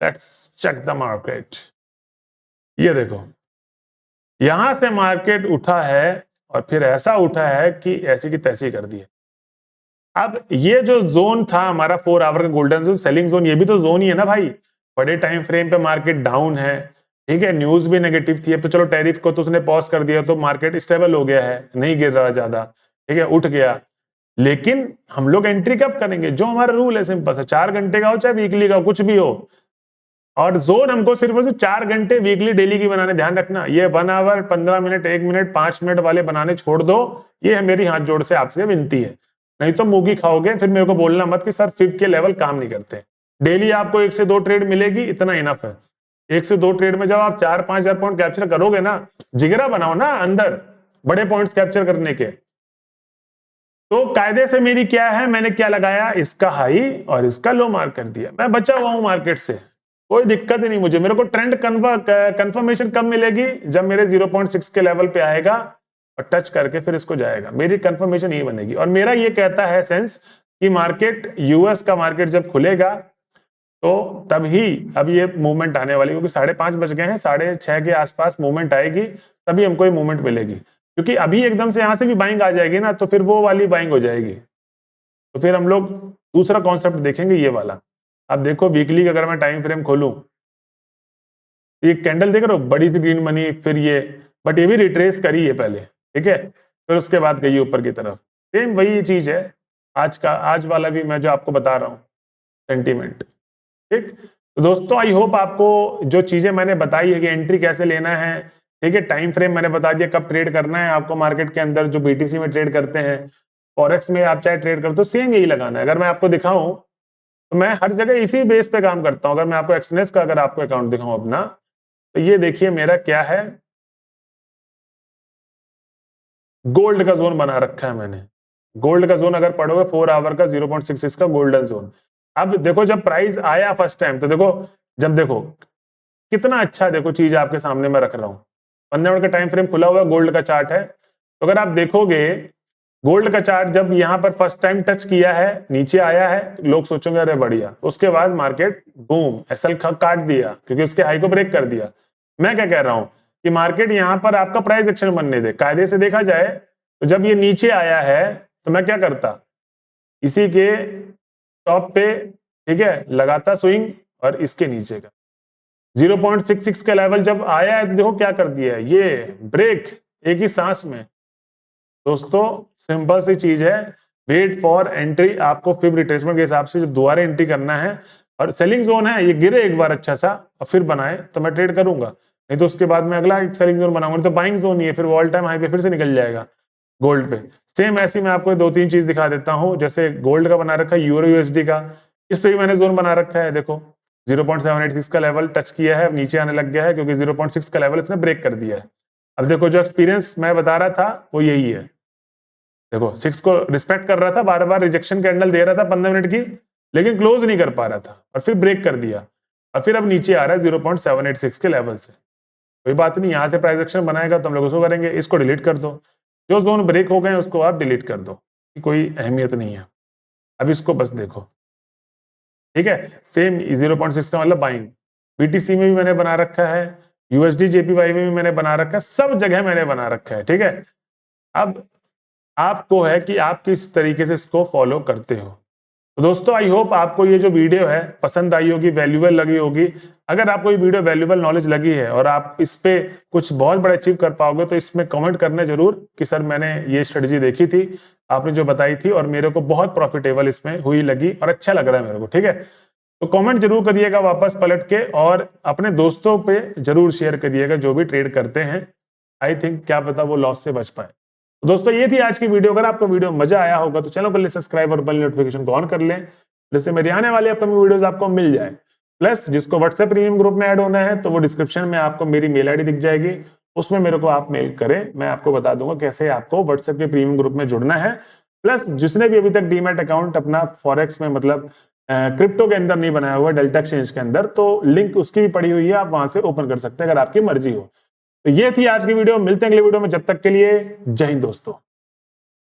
Let's check the market. ये देखो यहां से मार्केट उठा है और फिर ऐसा उठा है कि ऐसी की तैसी कर दी है। अब ये जो जोन था हमारा 4 आवर का गोल्डन जोन, सेलिंग जोन, ये भी तो जोन ही है ना भाई। बड़े टाइम फ्रेम पे मार्केट डाउन है, ठीक है, न्यूज भी नेगेटिव थी। अब तो चलो टैरिफ को तो उसने पॉज कर दिया तो मार्केट स्टेबल हो गया है, नहीं गिर रहा ज्यादा, ठीक है, उठ गया। लेकिन हम लोग एंट्री कब करेंगे, जो हमारा रूल है सिंपल सा, 4 घंटे का हो चाहे वीकली का हो, कुछ भी हो, और जोन हमको सिर्फ 4 घंटे वीकली डेली की बनाने। ध्यान रखना, ये 1 आवर, 15 मिनट, 1 मिनट, 5 मिनट वाले बनाने छोड़ दो। ये मेरी हाथ जोड़ से आपसे विनती है, नहीं तो मुंगी खाओगे, फिर मेरे को बोलना मत कि सर फिब के लेवल काम नहीं करते। डेली आपको 1 से 2 ट्रेड मिलेगी, इतना इनफ है। 1 से 2 ट्रेड में जब आप 4-5 हजार पॉइंट कैप्चर करोगे ना, जिगरा बनाओ ना अंदर बड़े पॉइंट्स कैप्चर करने के। तो कायदे से मेरी क्या है, मैंने क्या लगाया, इसका हाई और इसका लो मार्क कर दिया, मैं बचा हुआ हूं मार्केट से, कोई दिक्कत ही नहीं मुझे। मेरे को ट्रेंड कंफर्मेशन कब मिलेगी, जब मेरे 0.6 के लेवल पे आएगा और टच करके फिर इसको जाएगा, मेरी कंफर्मेशन यही बनेगी। और मेरा ये कहता है सेंस कि मार्केट, यूएस का मार्केट जब खुलेगा तो तब ही अब ये मूवमेंट आने वाली, क्योंकि 5:30 बज गए हैं, 6:30 के आसपास मूवमेंट आएगी, तभी हमको ये मूवमेंट मिलेगी। क्योंकि अभी एकदम से यहां से भी बाइंग आ जाएगी ना, तो फिर वो वाली बाइंग हो जाएगी। तो फिर हम लोग दूसरा कॉन्सेप्ट देखेंगे, ये वाला। अब देखो वीकली का अगर मैं टाइम फ्रेम खोलूं, ये कैंडल देख रहे हो, बड़ी सी ग्रीन बनी, फिर ये, बट ये भी रिट्रेस करी है पहले, ठीक है, फिर उसके बाद गई ऊपर की तरफ। सेम वही चीज है आज वाला भी मैं जो आपको बता रहा हूं सेंटीमेंट, ठीक। तो दोस्तों आई होप आपको जो चीजें मैंने बताई है कि एंट्री कैसे लेना है, ठीक है, टाइम फ्रेम मैंने बता दिया, कब ट्रेड करना है आपको मार्केट के अंदर, जो बीटीसी में ट्रेड करते हैं, फॉरेक्स में आप चाहे ट्रेड करते हो, सेम यही लगाना है। अगर मैं आपको दिखाऊं तो मैं हर जगह इसी बेस पे काम करता हूं। अगर मैं आपको एक्सनेस का अगर आपको अकाउंट दिखाऊं अपना, तो ये देखिए मेरा क्या है, गोल्ड का जोन बना रखा है मैंने। गोल्ड का जोन अगर पढ़ोगे 4 आवर का 0.66 का गोल्डन जोन। अब देखो जब प्राइस आया फर्स्ट टाइम, तो देखो जब देखो कितना अच्छा, देखो चीज आपके सामने मैं रख रहा हूं, 15 मिनट का टाइम फ्रेम खुला हुआ गोल्ड का चार्ट है। तो अगर आप देखोगे गोल्ड का चार्ट जब यहां पर फर्स्ट टाइम टच किया है, नीचे आया है, तो लोग सोचेंगे अरे बढ़िया, उसके बाद मार्केट बूम एसएल काट दिया, क्योंकि उसके हाई को ब्रेक कर दिया। मैं क्या कह रहा हूं कि मार्केट यहां पर आपका प्राइस एक्शन बनने दे। कायदे से देखा जाए तो जब ये नीचे आया है तो मैं क्या करता, इसी के टॉप पे, ठीक है, लगाता स्विंग और इसके नीचे का 0.66 का लेवल जब आया है तो देखो क्या कर दिया है, ये ब्रेक एक ही सांस में। दोस्तों सिंपल सी चीज है, वेट फॉर एंट्री, आपको फिर रिट्रेसमेंट के हिसाब से जब दोबारा एंट्री करना है और सेलिंग जोन है, ये गिरे एक बार अच्छा सा और फिर बनाए तो मैं ट्रेड करूंगा, नहीं तो उसके बाद में अगला सेलिंग जोन बनाऊंगा, तो बाइंग जोन ही है, फिर वो ऑल टाइम हाई पे फिर से निकल जाएगा गोल्ड पे। सेम ऐसी मैं आपको 2-3 चीज दिखा देता हूं, जैसे गोल्ड का बना रखा है, यूरो यूएसडी का, इस पे भी मैंने जोन बना रखा है। देखो 0.786 का लेवल टच किया है, नीचे आने लग गया है क्योंकि 0.6 का लेवल इसने ब्रेक कर दिया है। अब देखो जो एक्सपीरियंस मैं बता रहा था वो यही है, देखो 6 को रिस्पेक्ट कर रहा था, बार बार रिजेक्शन कैंडल दे रहा था 15 मिनट की, लेकिन क्लोज नहीं कर पा रहा था और फिर ब्रेक कर दिया और फिर अब नीचे आ रहा है 0.786 के लेवल से। कोई बात नहीं, यहां से प्राइस एक्शन बनाएगा तो हम लोग उसको करेंगे, इसको डिलीट कर दो, जो जोन ब्रेक हो गए उसको आप डिलीट कर दो, कोई अहमियत नहीं है। अब इसको बस देखो, ठीक है, सेम 0.6 का मतलब बाइंग, बीटीसी में भी मैंने बना रखा है, यूएसडी जेपीवाई में भी मैंने बना रखा है, सब जगह मैंने बना रखा है, ठीक है। अब आपको है कि आप किस तरीके से इसको फॉलो करते हो। तो दोस्तों आई होप आपको ये जो वीडियो है पसंद आई होगी, वैल्यूएबल लगी होगी। अगर आपको ये वीडियो वैल्यूएबल नॉलेज लगी है और आप इस पे कुछ बहुत बड़ा अचीव कर पाओगे तो इसमें कमेंट करने जरूर कि सर मैंने ये स्ट्रेटजी देखी थी, आपने जो बताई थी और मेरे को बहुत प्रॉफिटेबल इसमें हुई लगी और अच्छा लग रहा है मेरे को, ठीक है। तो कमेंट जरूर करिएगा वापस पलट के और अपने दोस्तों पे जरूर शेयर करिएगा जो भी ट्रेड करते हैं, आई थिंक क्या पता वो लॉस से बच पाए। तो दोस्तों ये थी आज की वीडियो। अगर आपको वीडियो मजा आया होगा तो चैनल को सब्सक्राइब और बेल नोटिफिकेशन को ऑन कर लें, जिससे मेरी आने वाली अपकमिंग वीडियोस आपको मिल जाए। प्लस जिसको व्हाट्सएप प्रीमियम ग्रुप में ऐड होना है तो वो डिस्क्रिप्शन में आपको मेरी मेल आईडी दिख जाएगी, उसमें मेरे को आप मेल करें, मैं आपको बता दूंगा कैसे आपको व्हाट्सएप के प्रीमियम ग्रुप में जुड़ना है। प्लस जिसने भी अभी तक डीमैट अकाउंट अपना फॉरेक्स में मतलब क्रिप्टो के अंदर नहीं बनाया हुआ, डेल्टा एक्सचेंज के अंदर, तो लिंक उसकी भी पड़ी हुई है, आप वहां से ओपन कर सकते हैं अगर आपकी मर्जी हो। तो ये थी आज की वीडियो, मिलते हैं अगले वीडियो में, जब तक के लिए जय हिंद दोस्तों।